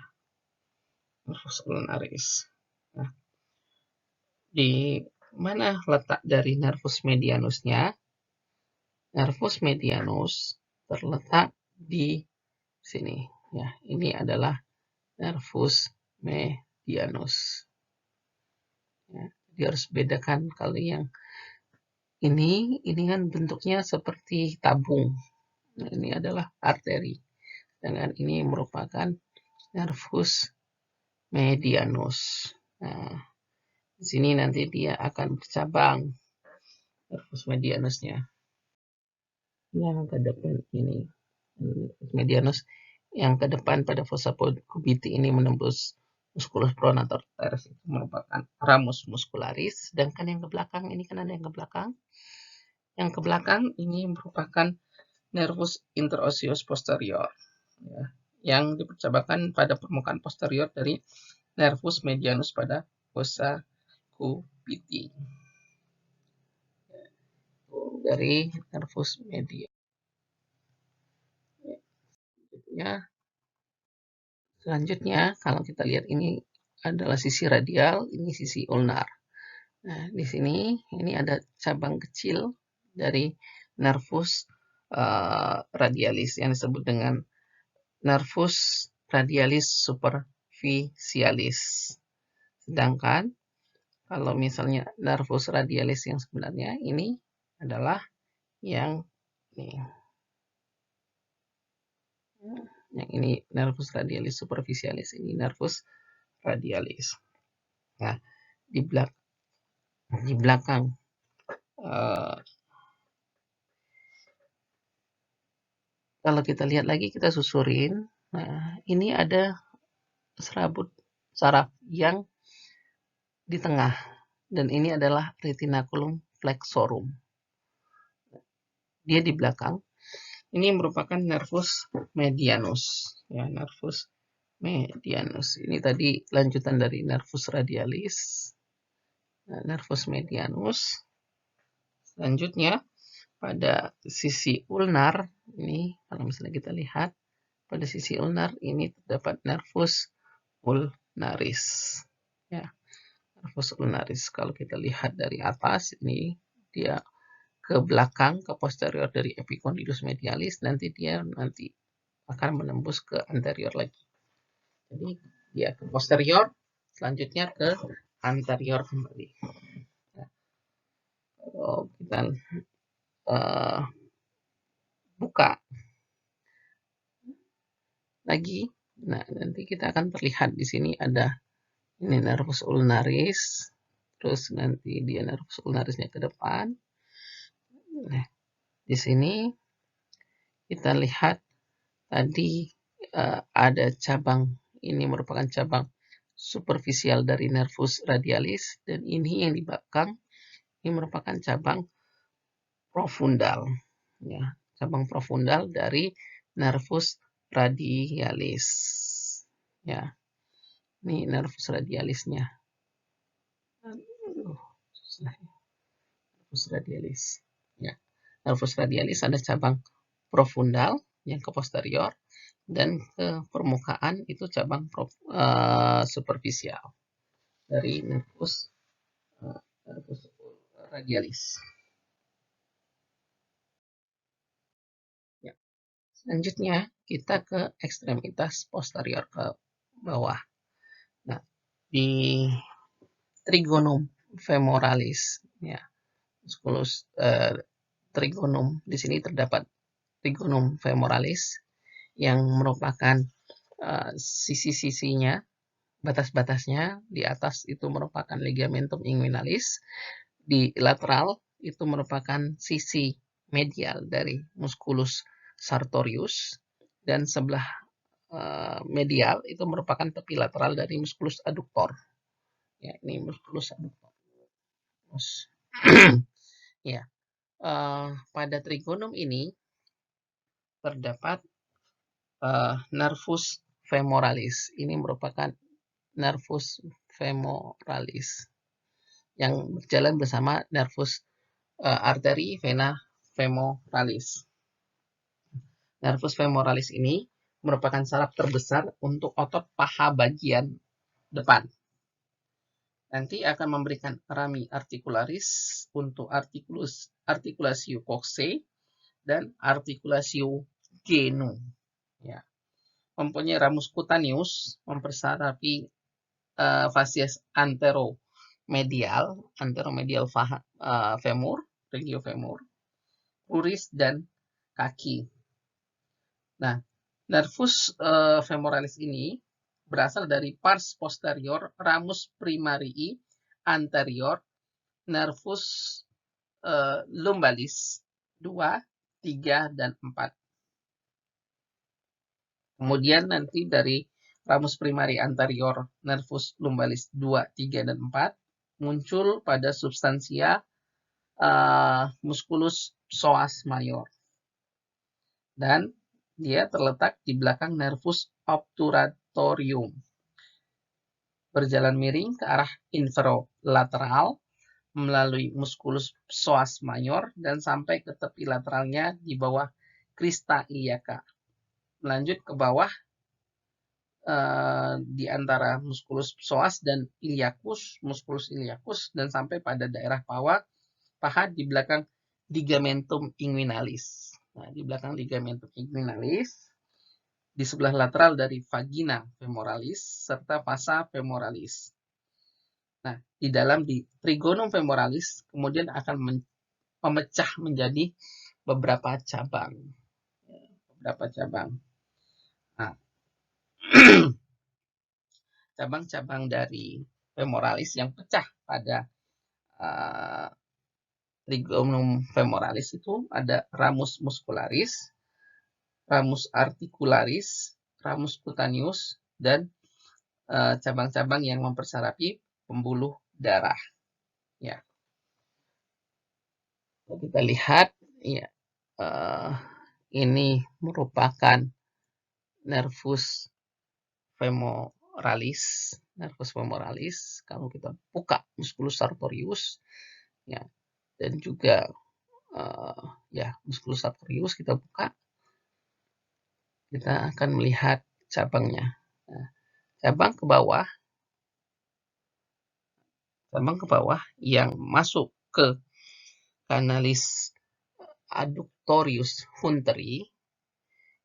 Nervus ulnaris. Nah, di mana letak dari nervus medianusnya? Nervus medianus terletak di sini, ya. Ini adalah nervus medianus. Ya, jadi harus bedakan kalau yang ini kan bentuknya seperti tabung. Nah, ini adalah arteri. Dan ini merupakan nervus medianus. Nah, di sini nanti dia akan bercabang nervus medianusnya. Yang ke depan ini medianus yang ke depan pada fossa cubiti ini menembus musculus pronator teres, itu merupakan ramus muscularis. Sedangkan yang ke belakang ini kan ada yang ke belakang. Yang ke belakang ini merupakan nervus interosseus posterior, ya, yang dipercabangkan pada permukaan posterior dari nervus medianus pada fossa cubiti. Dari nervus medianus. Ya. Selanjutnya kalau kita lihat ini adalah sisi radial, ini sisi ulnar. Nah, di sini ini ada cabang kecil dari nervus radialis yang disebut dengan nervus radialis superficialis. Sedangkan kalau misalnya nervus radialis yang sebenarnya ini adalah yang ini. Yang ini nervus radialis superficialis, ini nervus radialis. Nah, di belakang kalau kita lihat lagi, kita susurin. Nah, ini ada serabut saraf yang di tengah, dan ini adalah retinaculum flexorum. Dia di belakang. Ini merupakan nervus medianus, ya, nervus medianus. Ini tadi lanjutan dari nervus radialis. Nah, nervus medianus. Selanjutnya pada sisi ulnar, ini kalau misalnya kita lihat pada sisi ulnar ini terdapat nervus ulnaris, ya, nervus ulnaris. Kalau kita lihat dari atas, ini dia ke belakang, ke posterior dari epicondylus medialis, nanti dia akan menembus ke anterior lagi. Jadi dia ke posterior, selanjutnya ke anterior kembali. Nah, kalau kita buka lagi, nah nanti kita akan terlihat di sini ada ini nervus ulnaris, terus nanti dia nervus ulnarisnya ke depan. Nah, di sini kita lihat tadi ada cabang, ini merupakan cabang superficial dari nervus radialis, dan ini yang di belakang ini merupakan cabang profundal, ya, cabang profundal dari nervus radialis, ya. Ini nervus radialisnya. Nervus radialis, ya. Nervus radialis ada cabang profundal yang ke posterior, dan ke permukaan itu cabang superficial dari nervus radialis. Ya. Selanjutnya kita ke ekstremitas posterior ke bawah. Nah, di trigonum femoralis, ya, musculus trigonum, di sini terdapat trigonum femoralis yang merupakan sisi-sisinya, batas-batasnya di atas itu merupakan ligamentum inguinalis, di lateral itu merupakan sisi medial dari musculus sartorius, dan sebelah medial itu merupakan tepi lateral dari musculus adductor. Ya, ini musculus adductor. Ya, pada trigonum ini terdapat nervus femoralis. Ini merupakan nervus femoralis yang berjalan bersama nervus arteri vena femoralis. Nervus femoralis ini merupakan saraf terbesar untuk otot paha bagian depan. Nanti akan memberikan rami articularis untuk articulatio coxae dan articulatio genu. Ya. Mempunyai ramus cutaneus mempersarafi fasies anteromedial femur, regiofemur, uris, dan kaki. Nah, nervus femoralis ini berasal dari pars posterior ramus primarii anterior nervus lumbalis 2, 3, dan 4. Kemudian nanti dari ramus primari anterior nervus lumbalis 2, 3, dan 4 muncul pada substansia musculus psoas major. Dan dia terletak di belakang nervus obturatorium. Berjalan miring ke arah inferolateral melalui musculus psoas major dan sampai ke tepi lateralnya di bawah crista iliaca. Melanjut ke bawah di antara musculus psoas dan iliacus, musculus iliacus, dan sampai pada daerah paha di belakang ligamentum inguinalis. Nah, di belakang ligamentum inguinalis, di sebelah lateral dari vagina femoralis serta vasa femoralis. Nah, di dalam di trigonum femoralis kemudian akan memecah menjadi beberapa cabang. Nah, cabang-cabang dari femoralis yang pecah pada trigonum femoralis itu ada ramus muscularis, ramus articularis, ramus cutaneus, dan cabang-cabang yang mempersarapi pembuluh darah. Ya, kita lihat, ya, ini merupakan nervus femoralis. Nervus femoralis, kalau kita buka musculus sartorius, ya, dan juga ya musculus sartorius kita buka, kita akan melihat cabangnya. Nah, cabang ke bawah yang masuk ke kanalis adductorius hunteri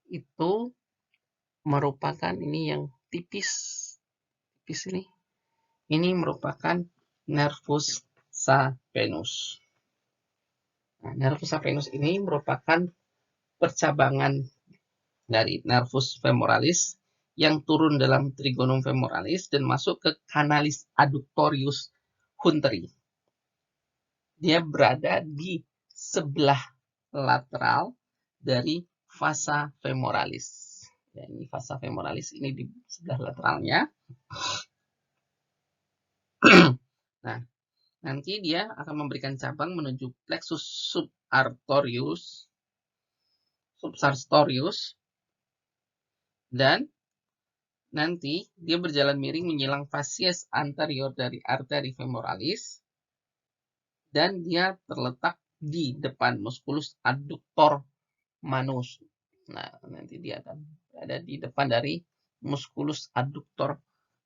itu merupakan ini yang tipis ini merupakan nervus saphenus. Nah, nervus saphenus ini merupakan percabangan dari nervus femoralis yang turun dalam trigonum femoralis dan masuk ke kanalis adductorius hunteri. Dia berada di sebelah lateral dari vasa femoralis. Ya, ini vasa femoralis ini di sebelah lateralnya. Nah, nanti dia akan memberikan cabang menuju plexus subsartorius, dan nanti dia berjalan miring menyilang fasies anterior dari arteri femoralis, dan dia terletak di depan musculus adductor manus. Nah, nanti dia akan berada di depan dari musculus adductor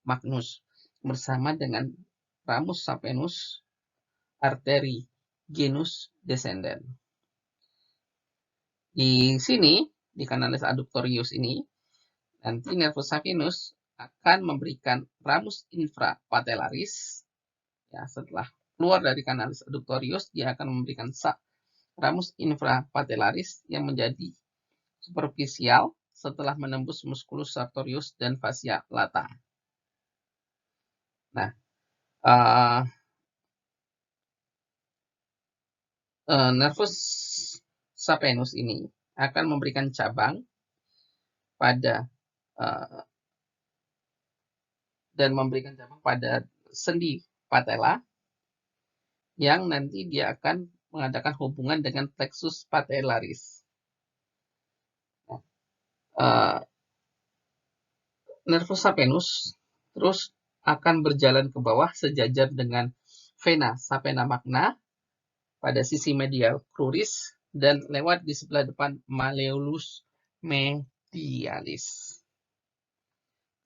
magnus bersama dengan ramus saphenus, arteri genus descendens. Di sini, di kanalis adductorius ini, nanti nervus saphenus akan memberikan ramus infrapatellaris. Ya, setelah keluar dari kanalis adductorius, dia akan memberikan ramus infrapatellaris yang menjadi superficial setelah menembus musculus sartorius dan fascia lata. Nah, nervus saphenus ini akan memberikan cabang pada sendi patella, yang nanti dia akan mengadakan hubungan dengan plexus patellaris. Nervus saphenus terus akan berjalan ke bawah sejajar dengan vena sapena magna pada sisi medial cruris dan lewat di sebelah depan malleolus medialis.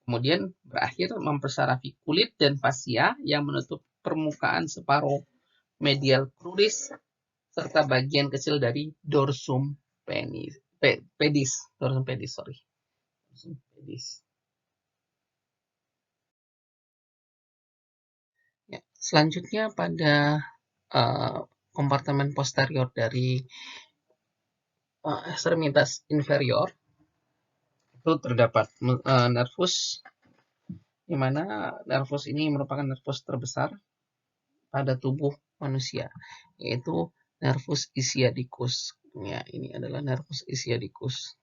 Kemudian berakhir mempersarafi kulit dan fascia yang menutup permukaan separuh medial cruris serta bagian kecil dari dorsum pedis. Ya, selanjutnya pada kompartemen posterior dari ekstremitas inferior itu terdapat nervus, di mana nervus ini merupakan nervus terbesar pada tubuh manusia, yaitu nervus ischiadicus. Ya, ini adalah nervus ischiadicus.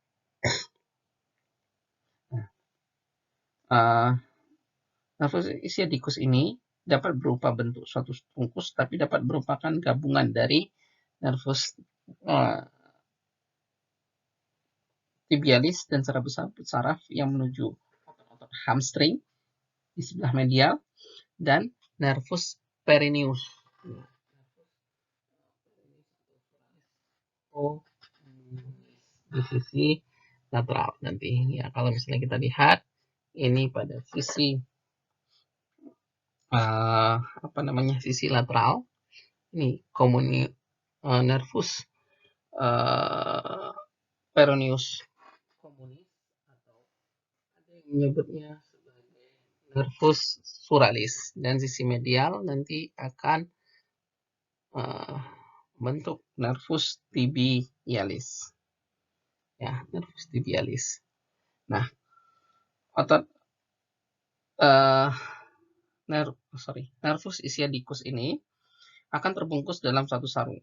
Nervus ischiadicus ini dapat berupa bentuk suatu tungkus, tapi dapat merupakan gabungan dari nervus tibialis dan saraf yang menuju otot hamstring di sebelah medial dan nervus peroneus di sisi lateral. Nanti ya, kalau misalnya kita lihat ini pada sisi sisi lateral, ini nervus peroneus communis, atau ada yang menyebutnya sebagai nervus suralis, dan sisi medial nanti akan bentuk nervus tibialis. Ya, nervus tibialis. Nah, otot nervus ischiadicus ini akan terbungkus dalam satu sarung.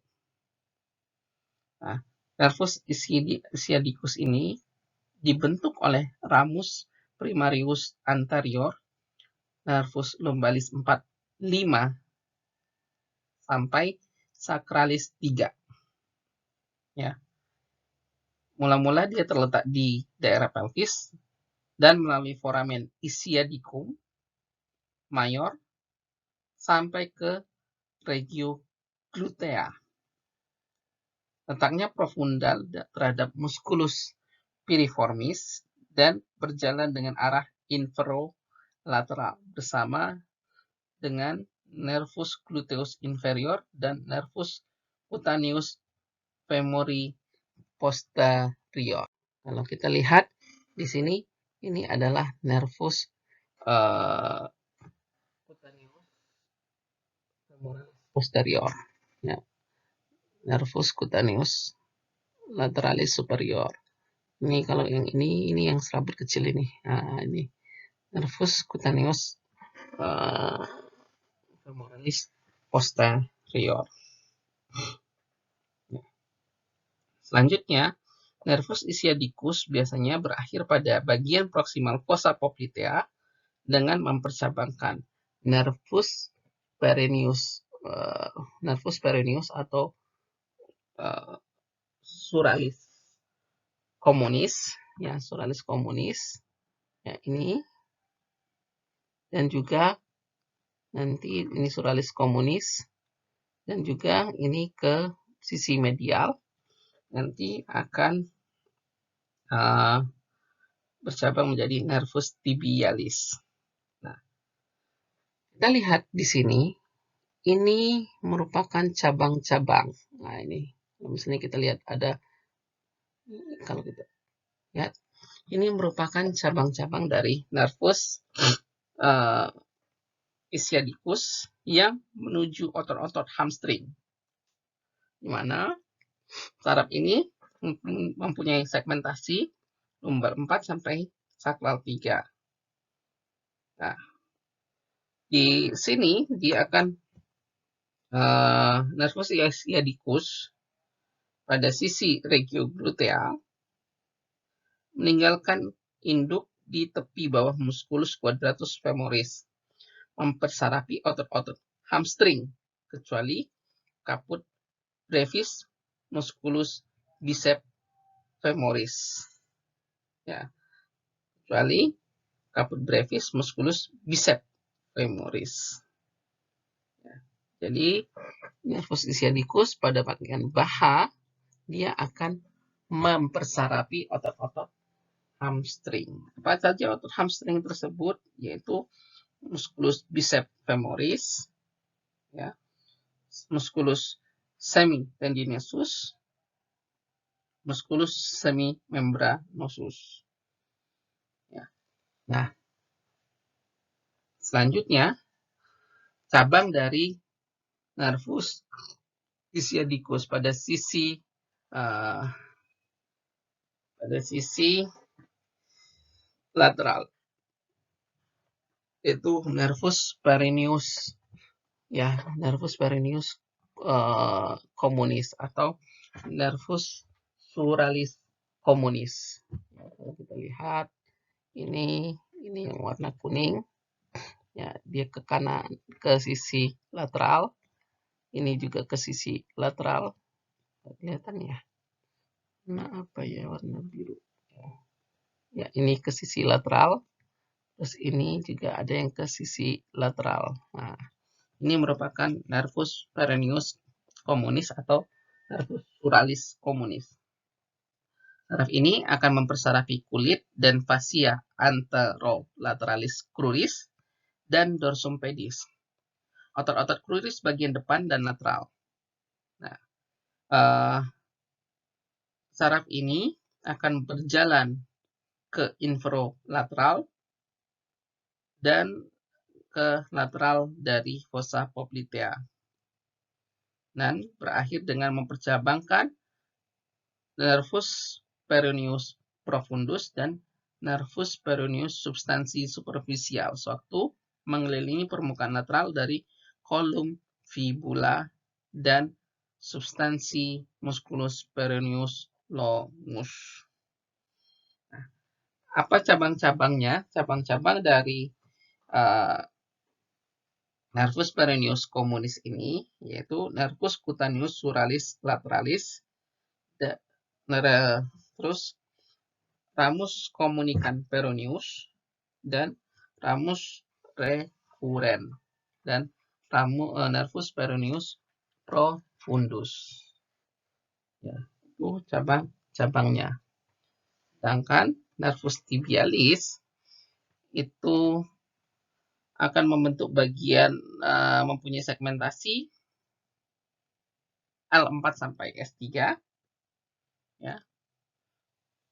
Nah, nervus ischiadicus ini dibentuk oleh ramus primarius anterior, nervus lumbalis 4, 5, sampai sacralis 3. Ya. Mula-mula dia terletak di daerah pelvis dan melalui foramen ischiadicum mayor sampai ke regio glutea. Letaknya profundal terhadap musculus piriformis dan berjalan dengan arah inferolateral bersama dengan nervus gluteus inferior dan nervus cutaneus femori posterior. Kalau kita lihat di sini, ini adalah nervus cutaneus femoris posterior. Ya. Nervus cutaneus lateralis superior. Ini kalau yang ini yang serabut kecil ini. Nah, ini nervus cutaneus femoralis posterior. Selanjutnya, nervus ischiadicus biasanya berakhir pada bagian proksimal fossa poplitea dengan mempercabangkan nervus perennius atau suralis communis, ya, suralis communis, ya, ini, dan juga nanti ini suralis communis, dan juga ini ke sisi medial nanti akan bercabang menjadi nervus tibialis. Nah, kita lihat di sini, ini merupakan cabang-cabang. Nah, ini misalnya kita lihat ada, kalau kita lihat, ini merupakan cabang-cabang dari nervus ischiadicus yang menuju otot-otot hamstring, di mana saraf ini mempunyai segmentasi lumbar 4 sampai sakral 3. Nah, di sini dia akan nervus ischiadicus pada sisi regio glutea meninggalkan induk di tepi bawah musculus quadratus femoris, mempersarapi otot-otot hamstring kecuali caput brevis musculus biceps femoris. Ya, kecuali caput brevis musculus biceps femoris. Ya, jadi nervus ischiadicus pada bagian baha dia akan mempersarapi otot-otot hamstring. Apa saja otot hamstring tersebut? Yaitu musculus biceps femoris, ya, musculus semitendinosus, musculus semimembranosus. Ya. Nah, selanjutnya cabang dari nervus ischiadicus pada sisi lateral itu nervus perennius, ya, nervus perennius communis atau nervus suralis communis. Ya, kalau kita lihat ini yang warna kuning, ya, dia ke kanan, ke sisi lateral, ini juga ke sisi lateral, kelihatan ya. Nah, apa ya warna biru? Ya, ini ke sisi lateral, terus ini juga ada yang ke sisi lateral. Nah, ini merupakan nervus perennius communis atau nervus suralis communis. Saraf ini akan mempersarapi kulit dan fascia anterolateralis cruris dan dorsum pedis. Otot-otot cruris bagian depan dan lateral. Nah, saraf ini akan berjalan ke inferolateral dan ke lateral dari fossa poplitea, dan berakhir dengan mempercabangkan nervus perennius profundus dan nervus peroneus substansi superficial, sewaktu mengelilingi permukaan lateral dari kolum fibula dan substansi musculus peroneus longus. Nah, apa cabang-cabangnya? Cabang-cabang dari nervus peroneus communis ini yaitu nervus cutaneus suralis lateralis, terus ramus communicans peroneus, dan ramus recurrens, dan nervus peroneus profundus. Ya, itu cabang-cabangnya. Sedangkan nervus tibialis itu akan membentuk bagian mempunyai segmentasi L4 sampai S3. Ya.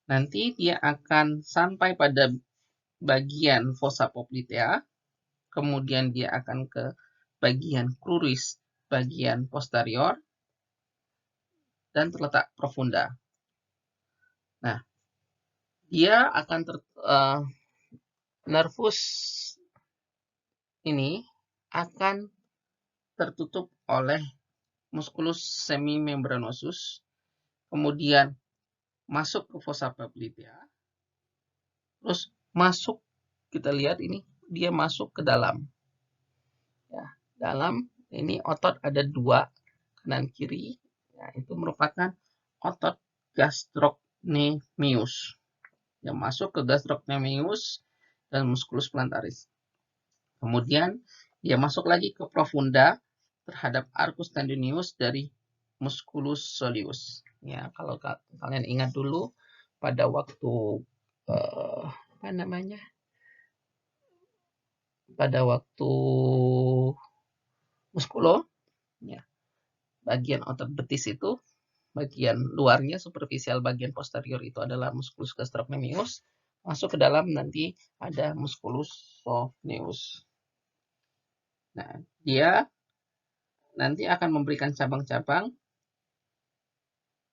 Nanti dia akan sampai pada bagian fossa poplitea, kemudian dia akan ke bagian cruris, bagian posterior, dan terletak profunda. Nah, dia akan nervus ini akan tertutup oleh musculus semimembranosus, kemudian masuk ke fossa poplitea, terus masuk, kita lihat ini dia masuk ke dalam. Ya, dalam ini otot ada 2, kanan kiri. Ya, itu merupakan otot gastrocnemius yang masuk ke gastrocnemius dan musculus plantaris. Kemudian dia masuk lagi ke profunda terhadap arcus tendinius dari musculus soleus. Ya, kalau kalian ingat dulu pada waktu apa namanya? Pada waktu muskulo, ya, bagian otot betis itu, bagian luarnya superficial, bagian posterior itu adalah musculus gastrocnemius, masuk ke dalam nanti ada musculus soleus. Nah, dia nanti akan memberikan cabang-cabang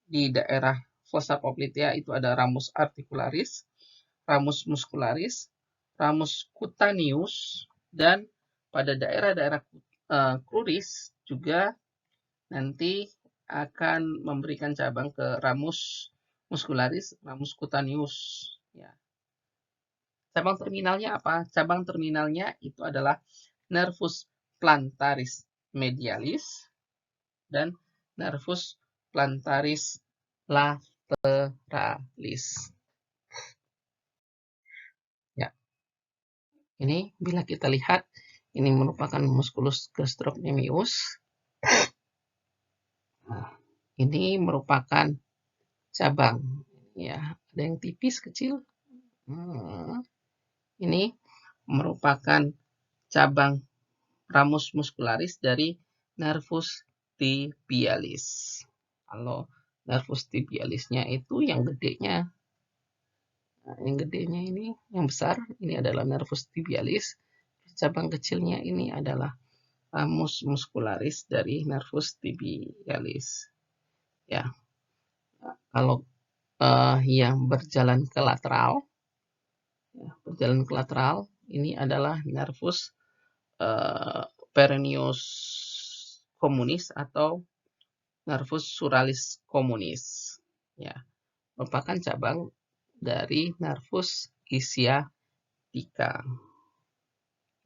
di daerah fossa poplitea. Itu ada ramus articularis, ramus muscularis, ramus cutaneus, dan pada daerah-daerah cruris juga nanti akan memberikan cabang ke ramus muscularis, ramus cutaneus. Ya. Cabang terminalnya apa? Cabang terminalnya itu adalah nervus plantaris medialis dan nervus plantaris lateralis. Ya. Ini bila kita lihat, ini merupakan musculus gastrocnemius. Nah, ini merupakan cabang. Ya, ada yang tipis kecil. Ini merupakan cabang ramus muscularis dari nervus tibialis. Kalau nervus tibialisnya itu yang gedenya. Nah, yang gedenya ini, yang besar, ini adalah nervus tibialis. Cabang kecilnya ini adalah ramus muscularis dari nervus tibialis. Ya, kalau yang berjalan ke lateral, ini adalah nervus peroneus communis atau nervus suralis communis. Ya, merupakan cabang dari nervus ischiatica.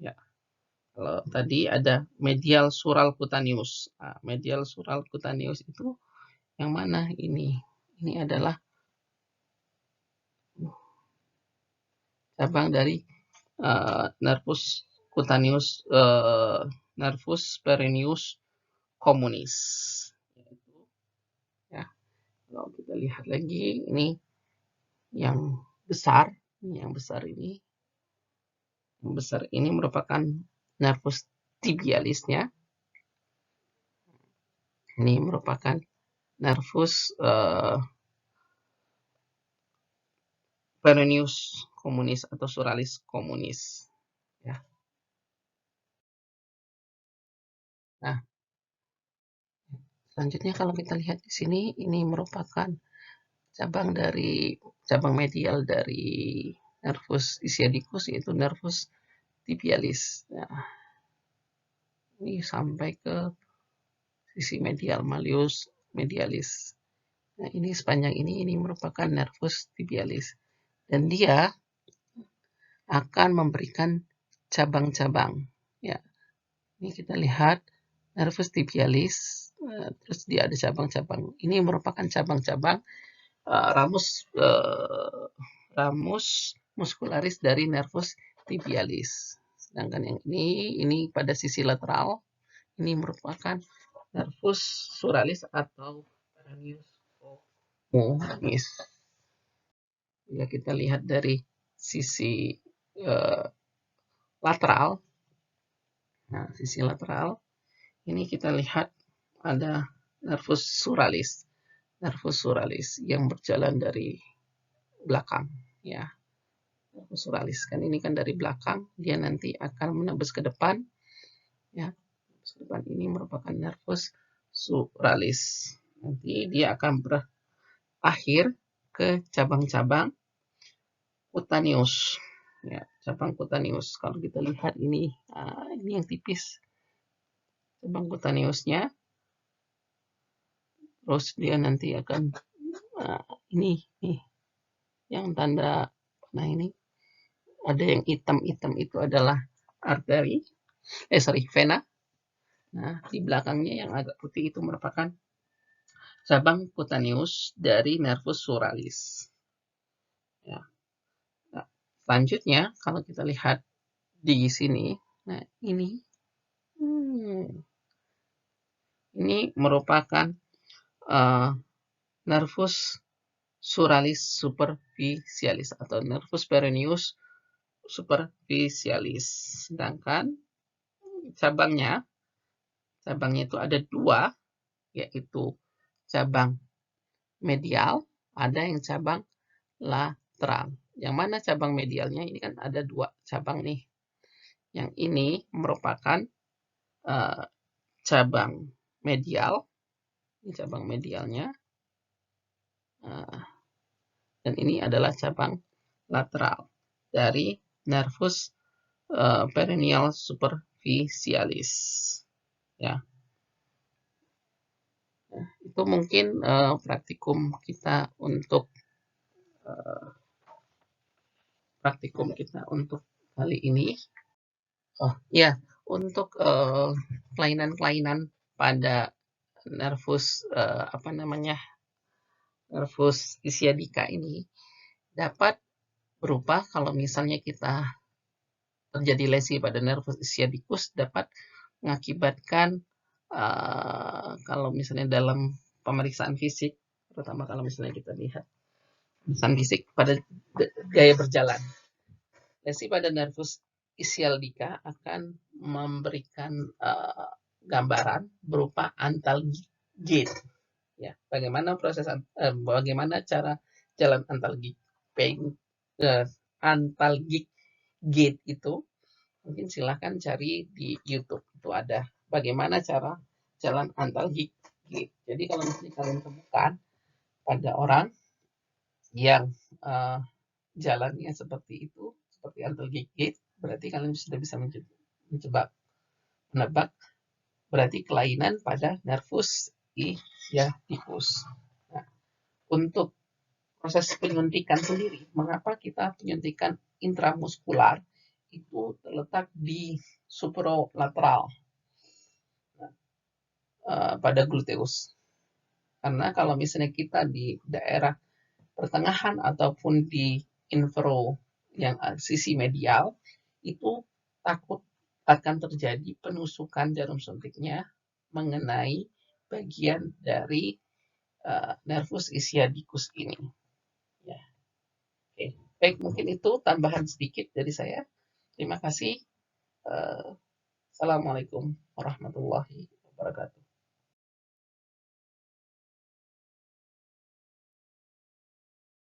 Ya. Kalau tadi ada medial sural cutaneus. Nah, medial sural cutaneus itu yang mana ini? Ini adalah cabang dari nervus cutaneus, nervus peroneus communis. Ya, kalau kita lihat lagi, ini yang besar, yang besar ini merupakan nervus tibialisnya. Ini merupakan nervus peroneus communis atau suralis communis. Ya. Nah, selanjutnya kalau kita lihat di sini, ini merupakan cabang medial dari nervus ischiadicus, yaitu nervus tibialis. Nah, ini sampai ke sisi medial, malleus medialis. Nah, ini sepanjang ini merupakan nervus tibialis. Dan dia akan memberikan cabang-cabang. Ya, ini kita lihat nervus tibialis, terus dia ada cabang-cabang. Ini merupakan cabang-cabang ramus muscularis dari nervus tibialis. Sedangkan yang ini pada sisi lateral, ini merupakan nervus suralis atau peroneus communis. Ya, kita lihat dari sisi lateral. Nah, sisi lateral ini kita lihat ada nervus suralis yang berjalan dari belakang, ya. Nervus suralis kan ini kan dari belakang, dia nanti akan menembus ke depan, ya. Menembus ke depan, ini merupakan nervus suralis. Nanti dia akan berakhir ke cabang-cabang cutaneus, ya, cabang cutaneus. Kalau kita lihat ini yang tipis cabang cutaneusnya, terus dia nanti akan ini nih yang tanda panah ini, ada yang hitam-hitam itu adalah arteri, vena. Nah, di belakangnya yang agak putih itu merupakan cabang cutaneus dari nervus suralis. Ya. Nah, selanjutnya kalau kita lihat di sini, nah ini merupakan nervus suralis superficialis atau nervus peroneus superficialis. Sedangkan cabangnya itu ada dua, yaitu cabang medial, ada yang cabang lateral. Yang mana cabang medialnya ini kan ada dua cabang nih. Yang ini merupakan cabang medial, ini cabang medialnya, dan ini adalah cabang lateral dari nervus peroneal superficialis. Ya. Nah, itu mungkin praktikum kita untuk kali ini. Oh ya, untuk kelainan-kelainan pada nervus nervus ischiadica ini dapat berupa kalau misalnya kita terjadi lesi pada nervus ischiadicus, dapat mengakibatkan kalau misalnya dalam pemeriksaan fisik, terutama kalau misalnya kita lihat pemeriksaan fisik pada gaya berjalan, lesi pada nervus ischiadica akan memberikan gambaran berupa antalgic gait. Ya, bagaimana bagaimana cara jalan antalgic gait itu, mungkin silahkan cari di YouTube, itu ada bagaimana cara jalan antalgic gait. Jadi kalau misalnya kalian temukan pada orang yang jalannya seperti itu, seperti antalgic gait, berarti kalian sudah bisa menebak berarti kelainan pada nervus ischiadicus. Nah, untuk proses penyuntikan sendiri, mengapa kita penyuntikan intramuskular itu terletak di superolateral pada gluteus. Karena kalau misalnya kita di daerah pertengahan ataupun di infero yang sisi medial, itu takut akan terjadi penusukan jarum suntiknya mengenai bagian dari nervus ischiadicus ini. Ya. Oke. Baik, mungkin itu tambahan sedikit dari saya. Terima kasih. Assalamualaikum warahmatullahi wabarakatuh.